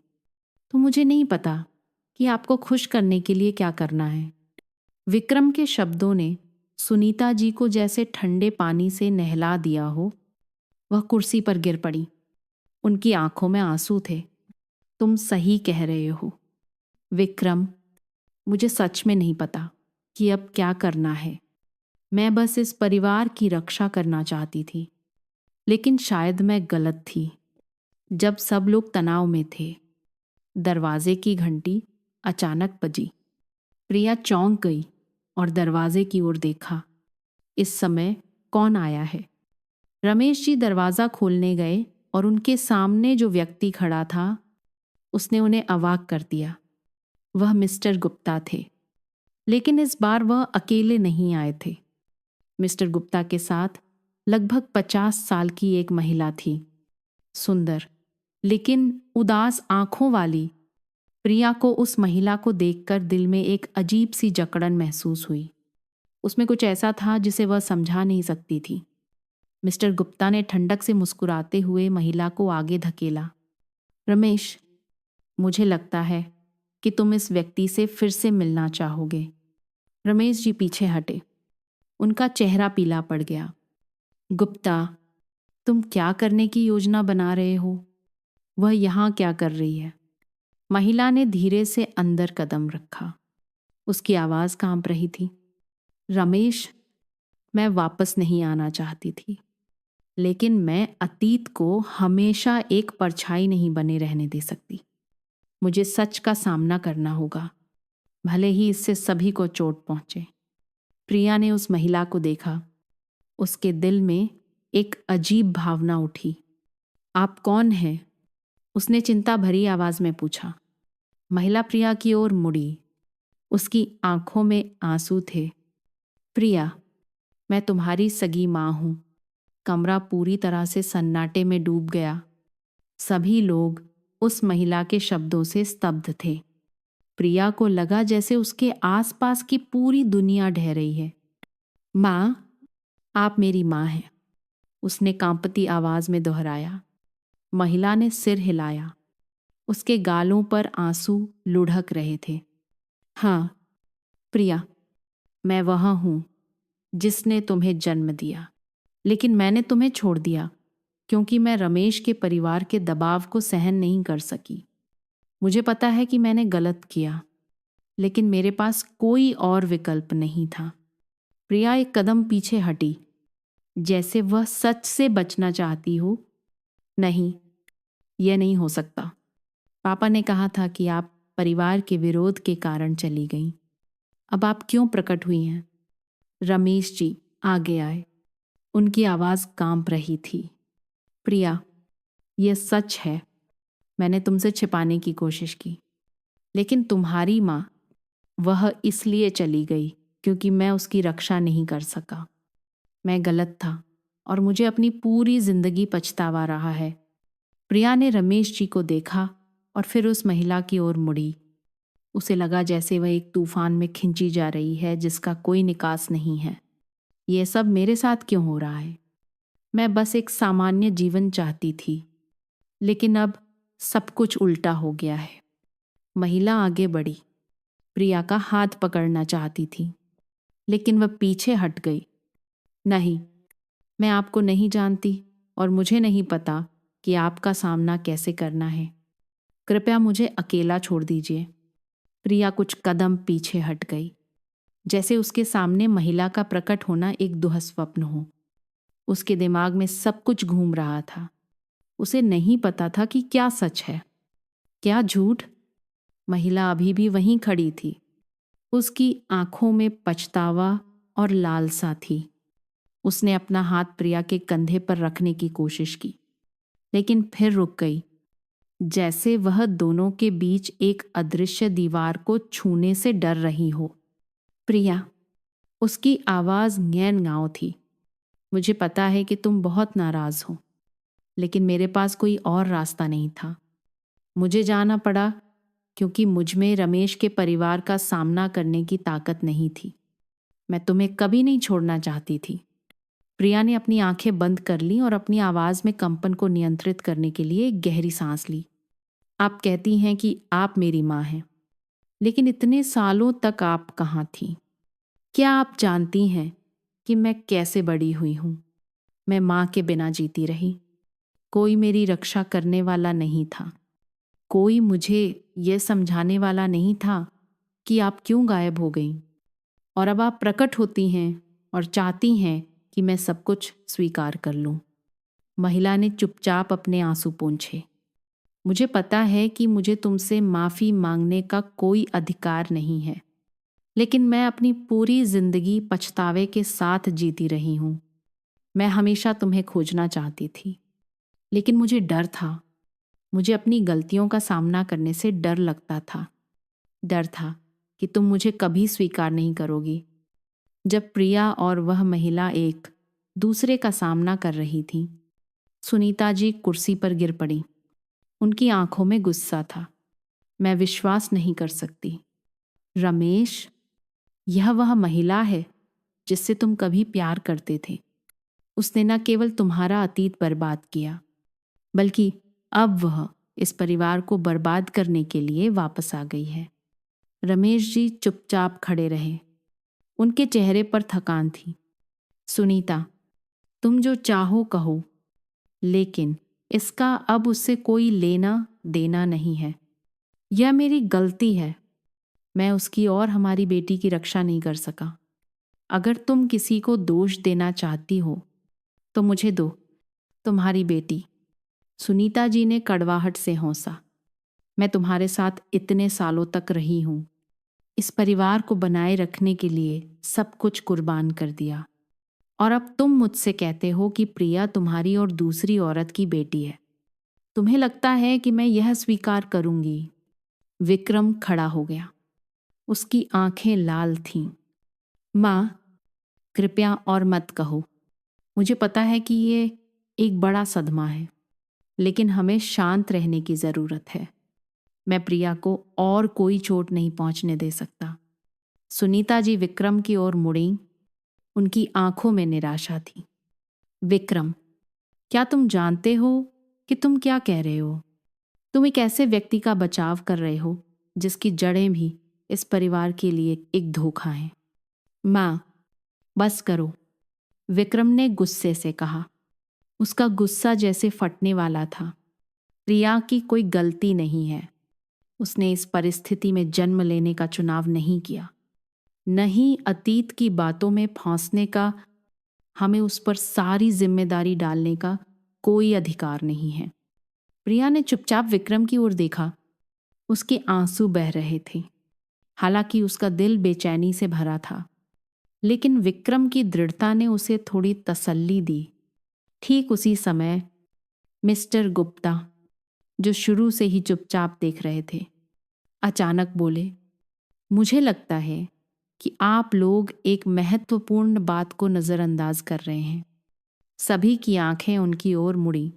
तो मुझे नहीं पता कि आपको खुश करने के लिए क्या करना है। विक्रम के शब्दों ने सुनीता जी को जैसे ठंडे पानी से नहला दिया हो। वह कुर्सी पर गिर पड़ी। उनकी आंखों में आंसू थे। तुम सही कह रहे हो विक्रम, मुझे सच में नहीं पता कि अब क्या करना है। मैं बस इस परिवार की रक्षा करना चाहती थी, लेकिन शायद मैं गलत थी। जब सब लोग तनाव में थे, दरवाजे की घंटी अचानक बजी। प्रिया चौंक गई और दरवाजे की ओर देखा। इस समय कौन आया है? रमेश जी दरवाज़ा खोलने गए और उनके सामने जो व्यक्ति खड़ा था, उसने उन्हें अवाक कर दिया। वह मिस्टर गुप्ता थे, लेकिन इस बार वह अकेले नहीं आए थे। मिस्टर गुप्ता के साथ लगभग 50 साल की एक महिला थी, सुंदर लेकिन उदास आंखों वाली। प्रिया को उस महिला को देखकर दिल में एक अजीब सी जकड़न महसूस हुई। उसमें कुछ ऐसा था जिसे वह समझा नहीं सकती थी। मिस्टर गुप्ता ने ठंडक से मुस्कुराते हुए महिला को आगे धकेला। रमेश, मुझे लगता है कि तुम इस व्यक्ति से फिर से मिलना चाहोगे। रमेश जी पीछे हटे। उनका चेहरा पीला पड़ गया। गुप्ता, तुम क्या करने की योजना बना रहे हो? वह यहाँ क्या कर रही है? महिला ने धीरे से अंदर कदम रखा। उसकी आवाज़ कांप रही थी। रमेश, मैं वापस नहीं आना चाहती थी, लेकिन मैं अतीत को हमेशा एक परछाई नहीं बने रहने दे सकती। मुझे सच का सामना करना होगा, भले ही इससे सभी को चोट पहुंचे। प्रिया ने उस महिला को देखा। उसके दिल में एक अजीब भावना उठी। आप कौन हैं? उसने चिंता भरी आवाज में पूछा। महिला प्रिया की ओर मुड़ी। उसकी आंखों में आंसू थे। प्रिया, मैं तुम्हारी सगी माँ हूं। कमरा पूरी तरह से सन्नाटे में डूब गया। सभी लोग उस महिला के शब्दों से स्तब्ध थे। प्रिया को लगा जैसे उसके आसपास की पूरी दुनिया ढह रही है। माँ, आप मेरी माँ हैं, उसने कांपती आवाज में दोहराया। महिला ने सिर हिलाया। उसके गालों पर आंसू लुढ़क रहे थे। हाँ प्रिया, मैं वह हूं जिसने तुम्हें जन्म दिया, लेकिन मैंने तुम्हें छोड़ दिया क्योंकि मैं रमेश के परिवार के दबाव को सहन नहीं कर सकी। मुझे पता है कि मैंने गलत किया, लेकिन मेरे पास कोई और विकल्प नहीं था। प्रिया एक कदम पीछे हटी, जैसे वह सच से बचना चाहती हो। नहीं, यह नहीं हो सकता। पापा ने कहा था कि आप परिवार के विरोध के कारण चली गईं। अब आप क्यों प्रकट हुई हैं? रमेश जी आगे आए। उनकी आवाज़ कांप रही थी। प्रिया, यह सच है। मैंने तुमसे छिपाने की कोशिश की, लेकिन तुम्हारी माँ, वह इसलिए चली गई क्योंकि मैं उसकी रक्षा नहीं कर सका। मैं गलत था और मुझे अपनी पूरी जिंदगी पछतावा रहा है। प्रिया ने रमेश जी को देखा और फिर उस महिला की ओर मुड़ी। उसे लगा जैसे वह एक तूफान में खिंची जा रही है जिसका कोई निकास नहीं है। यह सब मेरे साथ क्यों हो रहा है? मैं बस एक सामान्य जीवन चाहती थी, लेकिन अब सब कुछ उल्टा हो गया है। महिला आगे बढ़ी, प्रिया का हाथ पकड़ना चाहती थी, लेकिन वह पीछे हट गई। नहीं, मैं आपको नहीं जानती और मुझे नहीं पता कि आपका सामना कैसे करना है। कृपया मुझे अकेला छोड़ दीजिए। प्रिया कुछ कदम पीछे हट गई, जैसे उसके सामने महिला का प्रकट होना एक दुःस्वप्न हो। उसके दिमाग में सब कुछ घूम रहा था। उसे नहीं पता था कि क्या सच है, क्या झूठ। महिला अभी भी वहीं खड़ी थी। उसकी आंखों में पछतावा और लालसा थी। उसने अपना हाथ प्रिया के कंधे पर रखने की कोशिश की, लेकिन फिर रुक गई, जैसे वह दोनों के बीच एक अदृश्य दीवार को छूने से डर रही हो। प्रिया, उसकी आवाज़ गैन-गाँव थी। मुझे पता है कि तुम बहुत नाराज़ हो, लेकिन मेरे पास कोई और रास्ता नहीं था। मुझे जाना पड़ा क्योंकि मुझ में रमेश के परिवार का सामना करने की ताकत नहीं थी। मैं तुम्हें कभी नहीं छोड़ना चाहती थी। प्रिया ने अपनी आंखें बंद कर लीं और अपनी आवाज़ में कंपन को नियंत्रित करने के लिए एक गहरी सांस ली। आप कहती हैं कि आप मेरी माँ हैं, लेकिन इतने सालों तक आप कहाँ थीं? क्या आप जानती हैं कि मैं कैसे बड़ी हुई हूँ? मैं माँ के बिना जीती रही। कोई मेरी रक्षा करने वाला नहीं था। कोई मुझे यह समझाने वाला नहीं था कि आप क्यों गायब हो गईं। और अब आप प्रकट होती हैं और चाहती हैं कि मैं सब कुछ स्वीकार कर लूं। महिला ने चुपचाप अपने आंसू पोंछे। मुझे पता है कि मुझे तुमसे माफ़ी मांगने का कोई अधिकार नहीं है, लेकिन मैं अपनी पूरी जिंदगी पछतावे के साथ जीती रही हूं। मैं हमेशा तुम्हें खोजना चाहती थी, लेकिन मुझे डर था। मुझे अपनी गलतियों का सामना करने से डर लगता था। डर था कि तुम मुझे कभी स्वीकार नहीं करोगी। जब प्रिया और वह महिला एक दूसरे का सामना कर रही थी, सुनीता जी कुर्सी पर गिर पड़ी। उनकी आंखों में गुस्सा था। मैं विश्वास नहीं कर सकती। रमेश, यह वह महिला है जिससे तुम कभी प्यार करते थे। उसने न केवल तुम्हारा अतीत बर्बाद किया, बल्कि अब वह इस परिवार को बर्बाद करने के लिए वापस आ गई है। रमेश जी चुपचाप खड़े रहे। उनके चेहरे पर थकान थी। सुनीता, तुम जो चाहो कहो, लेकिन इसका अब उससे कोई लेना देना नहीं है। यह मेरी गलती है। मैं उसकी और हमारी बेटी की रक्षा नहीं कर सका। अगर तुम किसी को दोष देना चाहती हो तो मुझे दो, तुम्हारी बेटी। सुनीता जी ने कड़वाहट से हौंसा। मैं तुम्हारे साथ इतने सालों तक रही हूं, इस परिवार को बनाए रखने के लिए सब कुछ कुर्बान कर दिया, और अब तुम मुझसे कहते हो कि प्रिया तुम्हारी और दूसरी औरत की बेटी है। तुम्हें लगता है कि मैं यह स्वीकार करूंगी? विक्रम खड़ा हो गया। उसकी आंखें लाल थीं। माँ, कृपया और मत कहो। मुझे पता है कि ये एक बड़ा सदमा है, लेकिन हमें शांत रहने की ज़रूरत है। मैं प्रिया को और कोई चोट नहीं पहुंचने दे सकता। सुनीता जी विक्रम की ओर मुड़ी। उनकी आंखों में निराशा थी। विक्रम, क्या तुम जानते हो कि तुम क्या कह रहे हो। तुम एक ऐसे व्यक्ति का बचाव कर रहे हो जिसकी जड़ें भी इस परिवार के लिए एक धोखा हैं। माँ, बस करो, विक्रम ने गुस्से से कहा। उसका गुस्सा जैसे फटने वाला था। प्रिया की कोई गलती नहीं है। उसने इस परिस्थिति में जन्म लेने का चुनाव नहीं किया। नहीं, अतीत की बातों में फंसने का, हमें उस पर सारी जिम्मेदारी डालने का कोई अधिकार नहीं है। प्रिया ने चुपचाप विक्रम की ओर देखा। उसके आंसू बह रहे थे। हालांकि उसका दिल बेचैनी से भरा था, लेकिन विक्रम की दृढ़ता ने उसे थोड़ी तसल्ली दी। ठीक उसी समय मिस्टर गुप्ता, जो शुरू से ही चुपचाप देख रहे थे, अचानक बोले, मुझे लगता है कि आप लोग एक महत्वपूर्ण बात को नज़रअंदाज कर रहे हैं। सभी की आंखें उनकी ओर मुड़ी।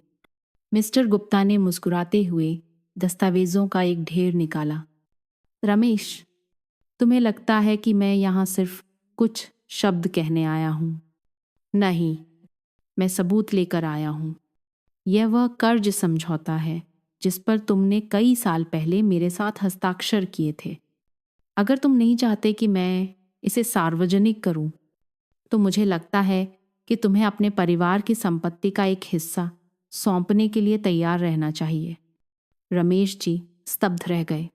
मिस्टर गुप्ता ने मुस्कुराते हुए दस्तावेजों का एक ढेर निकाला। रमेश, तुम्हें लगता है कि मैं यहाँ सिर्फ कुछ शब्द कहने आया हूँ? नहीं, मैं सबूत लेकर आया हूँ। यह वह कर्ज समझौता है जिस पर तुमने कई साल पहले मेरे साथ हस्ताक्षर किए थे। अगर तुम नहीं चाहते कि मैं इसे सार्वजनिक करूं, तो मुझे लगता है कि तुम्हें अपने परिवार की संपत्ति का एक हिस्सा सौंपने के लिए तैयार रहना चाहिए। रमेश जी स्तब्ध रह गए।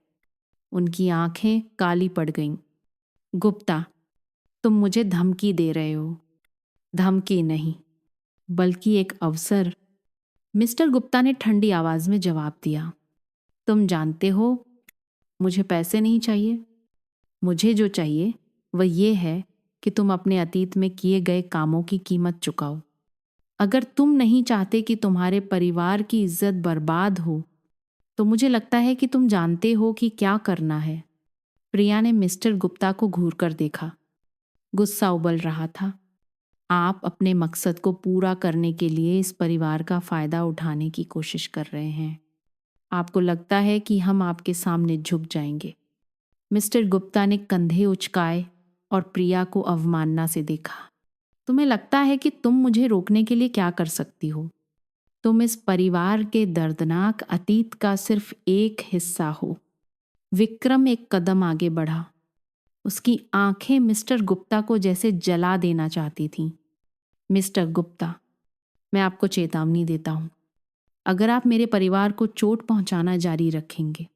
उनकी आंखें काली पड़ गईं। गुप्ता, तुम मुझे धमकी दे रहे हो। धमकी नहीं, बल्कि एक अवसर, मिस्टर गुप्ता ने ठंडी आवाज में जवाब दिया। तुम जानते हो, मुझे पैसे नहीं चाहिए। मुझे जो चाहिए वह ये है कि तुम अपने अतीत में किए गए कामों की कीमत चुकाओ। अगर तुम नहीं चाहते कि तुम्हारे परिवार की इज्जत बर्बाद हो, तो मुझे लगता है कि तुम जानते हो कि क्या करना है। प्रिया ने मिस्टर गुप्ता को घूर कर देखा। गुस्सा उबल रहा था। आप अपने मकसद को पूरा करने के लिए इस परिवार का फायदा उठाने की कोशिश कर रहे हैं। आपको लगता है कि हम आपके सामने झुक जाएंगे। मिस्टर गुप्ता ने कंधे उचकाए और प्रिया को अवमानना से देखा। तुम्हें लगता है कि तुम मुझे रोकने के लिए क्या कर सकती हो? तुम इस परिवार के दर्दनाक अतीत का सिर्फ एक हिस्सा हो। विक्रम एक कदम आगे बढ़ा। उसकी आंखें मिस्टर गुप्ता को जैसे जला देना चाहती थीं। मिस्टर गुप्ता, मैं आपको चेतावनी देता हूं। अगर आप मेरे परिवार को चोट पहुंचाना जारी रखेंगे,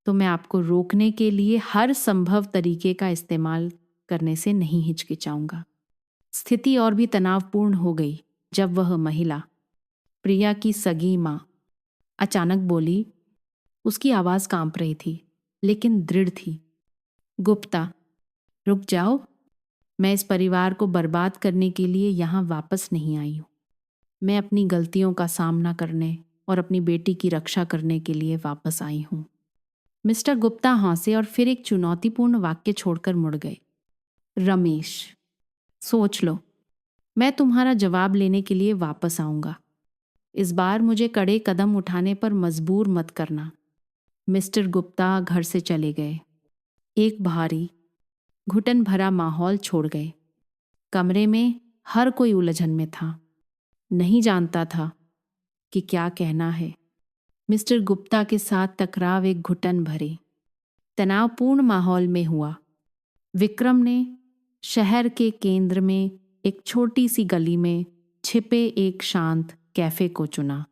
तो मैं आपको रोकने के लिए हर संभव तरीके का इस्तेमाल करने से नहीं हिचकिचाऊंगा। स्थिति और भी तनावपूर्ण हो गई जब वह महिला, प्रिया की सगी माँ, अचानक बोली। उसकी आवाज़ कांप रही थी, लेकिन दृढ़ थी। गुप्ता, रुक जाओ। मैं इस परिवार को बर्बाद करने के लिए यहाँ वापस नहीं आई हूँ। मैं अपनी गलतियों का सामना करने और अपनी बेटी की रक्षा करने के लिए वापस आई हूँ। मिस्टर गुप्ता हंसे और फिर एक चुनौतीपूर्ण वाक्य छोड़कर मुड़ गए। रमेश, सोच लो, मैं तुम्हारा जवाब लेने के लिए वापस आऊंगा। इस बार मुझे कड़े कदम उठाने पर मजबूर मत करना। मिस्टर गुप्ता घर से चले गए। एक भारी, घुटन भरा माहौल छोड़ गए। कमरे में हर कोई उलझन में था, नहीं जानता था कि क्या कहना है। मिस्टर गुप्ता के साथ टकराव एक घुटन भरे, तनावपूर्ण माहौल में हुआ। विक्रम ने शहर के केंद्र में एक छोटी सी गली में छिपे एक शांत कैफे को चुना।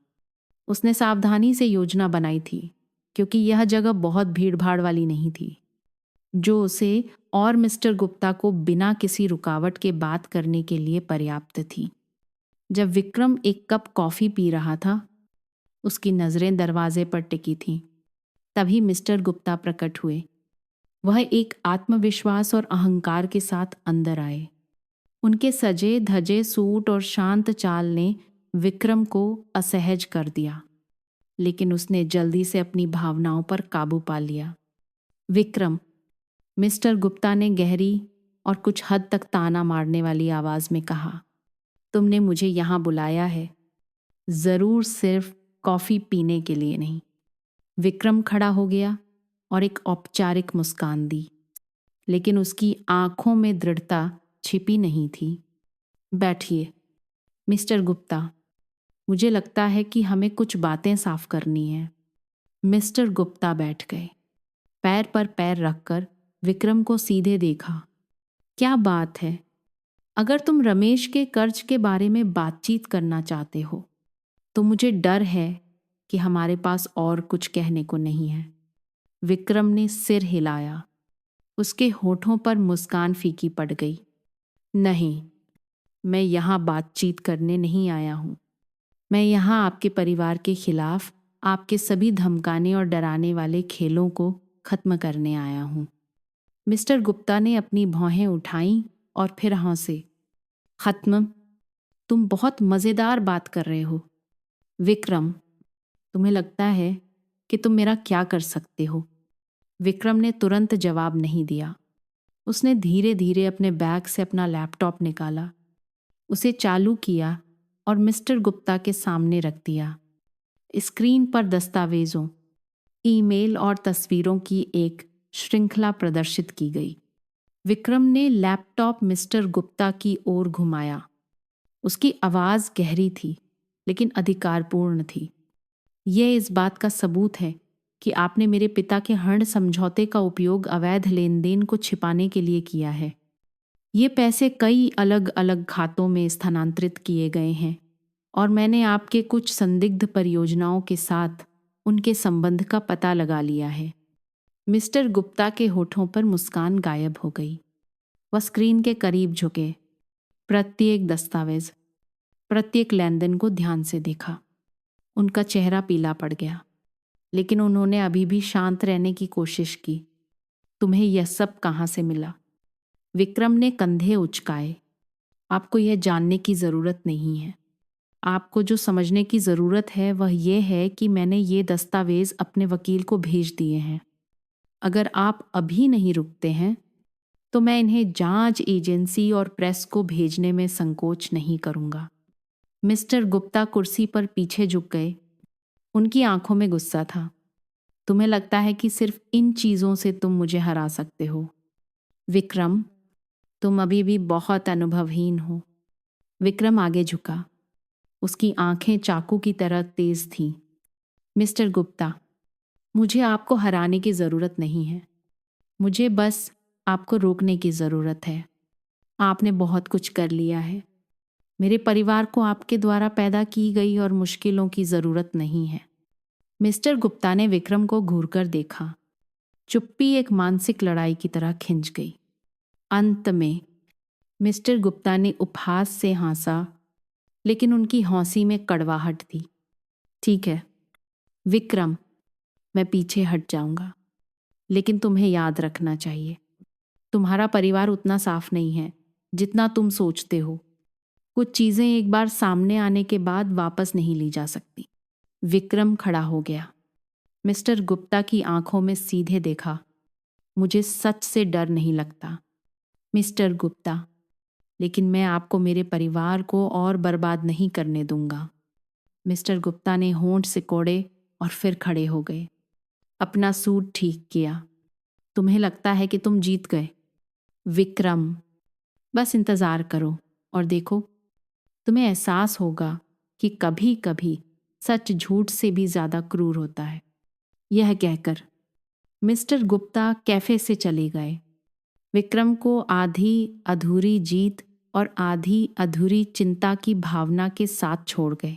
उसने सावधानी से योजना बनाई थी, क्योंकि यह जगह बहुत भीड़भाड़ वाली नहीं थी, जो उसे और मिस्टर गुप्ता को बिना किसी रुकावट के बात करने के लिए पर्याप्त थी। जब विक्रम एक कप कॉफी पी रहा था, उसकी नजरें दरवाजे पर टिकी थीं। तभी मिस्टर गुप्ता प्रकट हुए। वह एक आत्मविश्वास और अहंकार के साथ अंदर आए। उनके सजे धजे सूट और शांत चाल ने विक्रम को असहज कर दिया, लेकिन उसने जल्दी से अपनी भावनाओं पर काबू पा लिया। विक्रम, मिस्टर गुप्ता ने गहरी और कुछ हद तक ताना मारने वाली आवाज में कहा, तुमने मुझे यहाँ बुलाया है, जरूर सिर्फ कॉफी पीने के लिए नहीं। विक्रम खड़ा हो गया और एक औपचारिक मुस्कान दी, लेकिन उसकी आंखों में दृढ़ता छिपी नहीं थी। बैठिए मिस्टर गुप्ता, मुझे लगता है कि हमें कुछ बातें साफ करनी है। मिस्टर गुप्ता बैठ गए। पैर पर पैर रखकर विक्रम को सीधे देखा। क्या बात है? अगर तुम रमेश के कर्ज के बारे में बातचीत करना चाहते हो तो मुझे डर है कि हमारे पास और कुछ कहने को नहीं है। विक्रम ने सिर हिलाया। उसके होठों पर मुस्कान फीकी पड़ गई। नहीं, मैं यहाँ बातचीत करने नहीं आया हूँ। मैं यहाँ आपके परिवार के खिलाफ आपके सभी धमकाने और डराने वाले खेलों को खत्म करने आया हूँ। मिस्टर गुप्ता ने अपनी भौहें उठाईं और फिर हंसे। खत्म? तुम बहुत मज़ेदार बात कर रहे हो। विक्रम, तुम्हें लगता है कि तुम मेरा क्या कर सकते हो? विक्रम ने तुरंत जवाब नहीं दिया। उसने धीरे धीरे अपने बैग से अपना लैपटॉप निकाला, उसे चालू किया और मिस्टर गुप्ता के सामने रख दिया। स्क्रीन पर दस्तावेज़ों, ईमेल और तस्वीरों की एक श्रृंखला प्रदर्शित की गई। विक्रम ने लैपटॉप मिस्टर गुप्ता की ओर घुमाया। उसकी आवाज़ गहरी थी लेकिन अधिकारपूर्ण थी। यह इस बात का सबूत है कि आपने मेरे पिता के ऋण समझौते का उपयोग अवैध लेन देन को छिपाने के लिए किया है। ये पैसे कई अलग अलग खातों में स्थानांतरित किए गए हैं और मैंने आपके कुछ संदिग्ध परियोजनाओं के साथ उनके संबंध का पता लगा लिया है। मिस्टर गुप्ता के होठों पर मुस्कान गायब हो गई। वह स्क्रीन के करीब झुके, प्रत्येक दस्तावेज, प्रत्येक लेनदेन को ध्यान से देखा। उनका चेहरा पीला पड़ गया, लेकिन उन्होंने अभी भी शांत रहने की कोशिश की। तुम्हें यह सब कहाँ से मिला? विक्रम ने कंधे उचकाए। आपको यह जानने की ज़रूरत नहीं है। आपको जो समझने की ज़रूरत है वह यह है कि मैंने ये दस्तावेज़ अपने वकील को भेज दिए हैं। अगर आप अभी नहीं रुकते हैं तो मैं इन्हें जांच एजेंसी और प्रेस को भेजने में संकोच नहीं करूँगा। मिस्टर गुप्ता कुर्सी पर पीछे झुक गए। उनकी आंखों में गुस्सा था। तुम्हें लगता है कि सिर्फ इन चीज़ों से तुम मुझे हरा सकते हो? विक्रम, तुम अभी भी बहुत अनुभवहीन हो। विक्रम आगे झुका। उसकी आंखें चाकू की तरह तेज थीं। मिस्टर गुप्ता, मुझे आपको हराने की ज़रूरत नहीं है। मुझे बस आपको रोकने की ज़रूरत है। आपने बहुत कुछ कर लिया है। मेरे परिवार को आपके द्वारा पैदा की गई और मुश्किलों की ज़रूरत नहीं है। मिस्टर गुप्ता ने विक्रम को घूरकर देखा। चुप्पी एक मानसिक लड़ाई की तरह खिंच गई। अंत में मिस्टर गुप्ता ने उपहास से हंसा, लेकिन उनकी हंसी में कड़वाहट थी। ठीक है विक्रम, मैं पीछे हट जाऊंगा, लेकिन तुम्हें याद रखना चाहिए, तुम्हारा परिवार उतना साफ नहीं है जितना तुम सोचते हो। कुछ चीज़ें एक बार सामने आने के बाद वापस नहीं ली जा सकती। विक्रम खड़ा हो गया। मिस्टर गुप्ता की आंखों में सीधे देखा। मुझे सच से डर नहीं लगता मिस्टर गुप्ता, लेकिन मैं आपको मेरे परिवार को और बर्बाद नहीं करने दूंगा। मिस्टर गुप्ता ने होंठ सिकोड़े और फिर खड़े हो गए। अपना सूट ठीक किया। तुम्हें लगता है कि तुम जीत गए? विक्रम, बस इंतज़ार करो और देखो, तुम्हें एहसास होगा कि कभी कभी सच झूठ से भी ज़्यादा क्रूर होता है। यह कहकर मिस्टर गुप्ता कैफे से चले गए। विक्रम को आधी अधूरी जीत और आधी अधूरी चिंता की भावना के साथ छोड़ गए।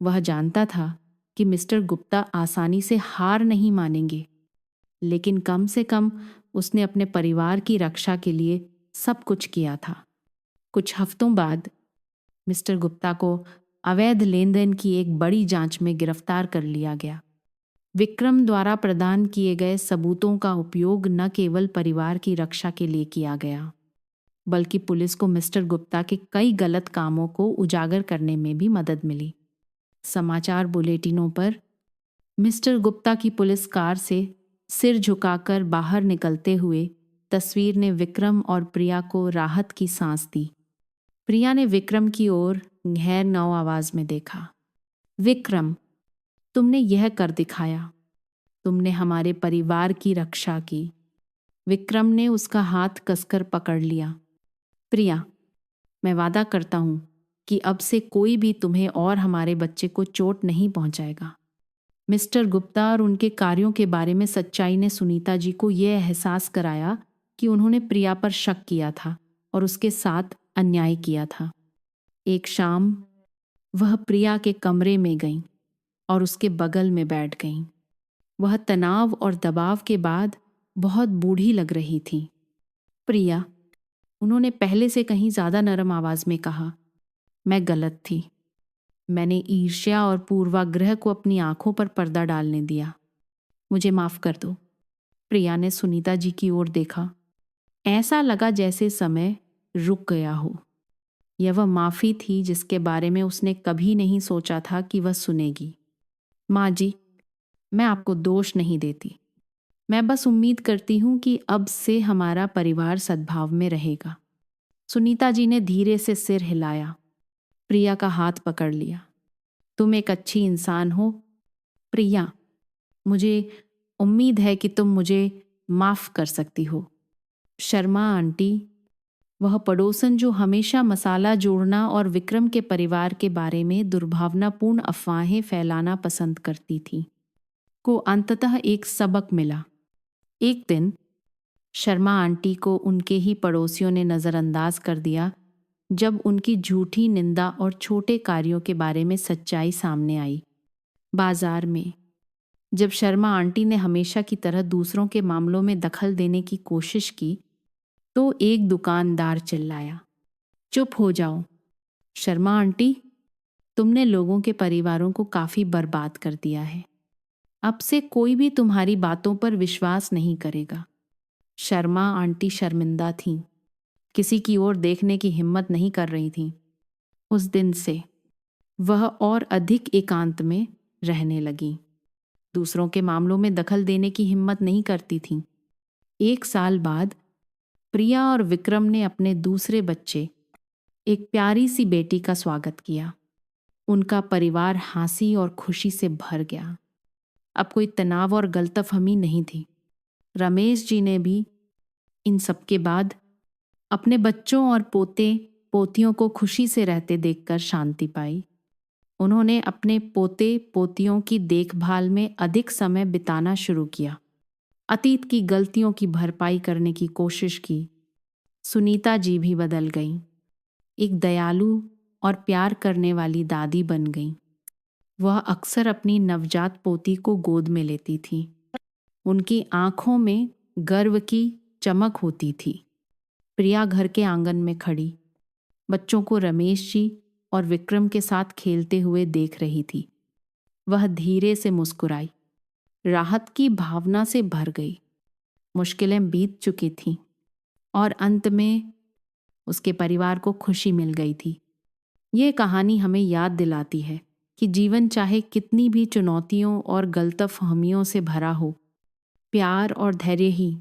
वह जानता था कि मिस्टर गुप्ता आसानी से हार नहीं मानेंगे, लेकिन कम से कम उसने अपने परिवार की रक्षा के लिए सब कुछ किया था। कुछ हफ्तों बाद मिस्टर गुप्ता को अवैध लेन देन की एक बड़ी जांच में गिरफ्तार कर लिया गया। विक्रम द्वारा प्रदान किए गए सबूतों का उपयोग न केवल परिवार की रक्षा के लिए किया गया, बल्कि पुलिस को मिस्टर गुप्ता के कई गलत कामों को उजागर करने में भी मदद मिली। समाचार बुलेटिनों पर मिस्टर गुप्ता की पुलिस कार से सिर झुकाकर बाहर निकलते हुए तस्वीर ने विक्रम और प्रिया को राहत की सांस दी। प्रिया ने विक्रम की ओर गहर नौ आवाज में देखा। विक्रम, तुमने यह कर दिखाया। तुमने हमारे परिवार की रक्षा की। विक्रम ने उसका हाथ कसकर पकड़ लिया। प्रिया, मैं वादा करता हूँ कि अब से कोई भी तुम्हें और हमारे बच्चे को चोट नहीं पहुंचाएगा। मिस्टर गुप्ता और उनके कार्यों के बारे में सच्चाई ने सुनीता जी को यह एहसास कराया कि उन्होंने प्रिया पर शक किया था और उसके साथ अन्याय किया था। एक शाम वह प्रिया के कमरे में गईं और उसके बगल में बैठ गईं। वह तनाव और दबाव के बाद बहुत बूढ़ी लग रही थी। प्रिया, उन्होंने पहले से कहीं ज्यादा नरम आवाज में कहा, मैं गलत थी। मैंने ईर्ष्या और पूर्वाग्रह को अपनी आंखों पर पर्दा डालने दिया। मुझे माफ कर दो। प्रिया ने सुनीता जी की ओर देखा। ऐसा लगा जैसे समय रुक गया हो। यह वह माफी थी जिसके बारे में उसने कभी नहीं सोचा था कि वह सुनेगी। माँ जी, मैं आपको दोष नहीं देती। मैं बस उम्मीद करती हूं कि अब से हमारा परिवार सद्भाव में रहेगा। सुनीता जी ने धीरे से सिर हिलाया, प्रिया का हाथ पकड़ लिया। तुम एक अच्छी इंसान हो प्रिया। मुझे उम्मीद है कि तुम मुझे माफ कर सकती हो। शर्मा आंटी, वह पड़ोसन जो हमेशा मसाला जोड़ना और विक्रम के परिवार के बारे में दुर्भावनापूर्ण अफवाहें फैलाना पसंद करती थी, को अंततः एक सबक मिला। एक दिन शर्मा आंटी को उनके ही पड़ोसियों ने नज़रअंदाज कर दिया जब उनकी झूठी निंदा और छोटे कार्यों के बारे में सच्चाई सामने आई। बाजार में जब शर्मा आंटी ने हमेशा की तरह दूसरों के मामलों में दखल देने की कोशिश की तो एक दुकानदार चिल्लाया, चुप हो जाओ। शर्मा आंटी, तुमने लोगों के परिवारों को काफी बर्बाद कर दिया है। अब से कोई भी तुम्हारी बातों पर विश्वास नहीं करेगा। शर्मा आंटी शर्मिंदा थीं, किसी की ओर देखने की हिम्मत नहीं कर रही थीं। उस दिन से वह और अधिक एकांत में रहने लगीं। दूसरों के मामलों में दखल देने की हिम्मत नहीं करती थीं। 1 साल बाद प्रिया और विक्रम ने अपने दूसरे बच्चे, एक प्यारी सी बेटी का स्वागत किया। उनका परिवार हंसी और खुशी से भर गया। अब कोई तनाव और गलतफहमी नहीं थी। रमेश जी ने भी इन सब के बाद अपने बच्चों और पोते पोतियों को खुशी से रहते देखकर शांति पाई। उन्होंने अपने पोते पोतियों की देखभाल में अधिक समय बिताना शुरू किया। अतीत की गलतियों की भरपाई करने की कोशिश की। सुनीता जी भी बदल गईं। एक दयालु और प्यार करने वाली दादी बन गईं। वह अक्सर अपनी नवजात पोती को गोद में लेती थी। उनकी आंखों में गर्व की चमक होती थी। प्रिया घर के आंगन में खड़ी बच्चों को रमेश जी और विक्रम के साथ खेलते हुए देख रही थी। वह धीरे से मुस्कुराई, राहत की भावना से भर गई। मुश्किलें बीत चुकी थीं और अंत में उसके परिवार को खुशी मिल गई थी। ये कहानी हमें याद दिलाती है कि जीवन चाहे कितनी भी चुनौतियों और गलतफहमियों से भरा हो, प्यार और धैर्य ही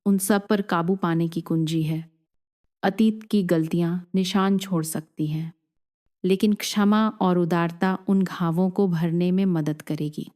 उन सब पर काबू पाने की कुंजी है। अतीत की गलतियां निशान छोड़ सकती हैं, लेकिन क्षमा और उदारता उन घावों को भरने में मदद करेगी।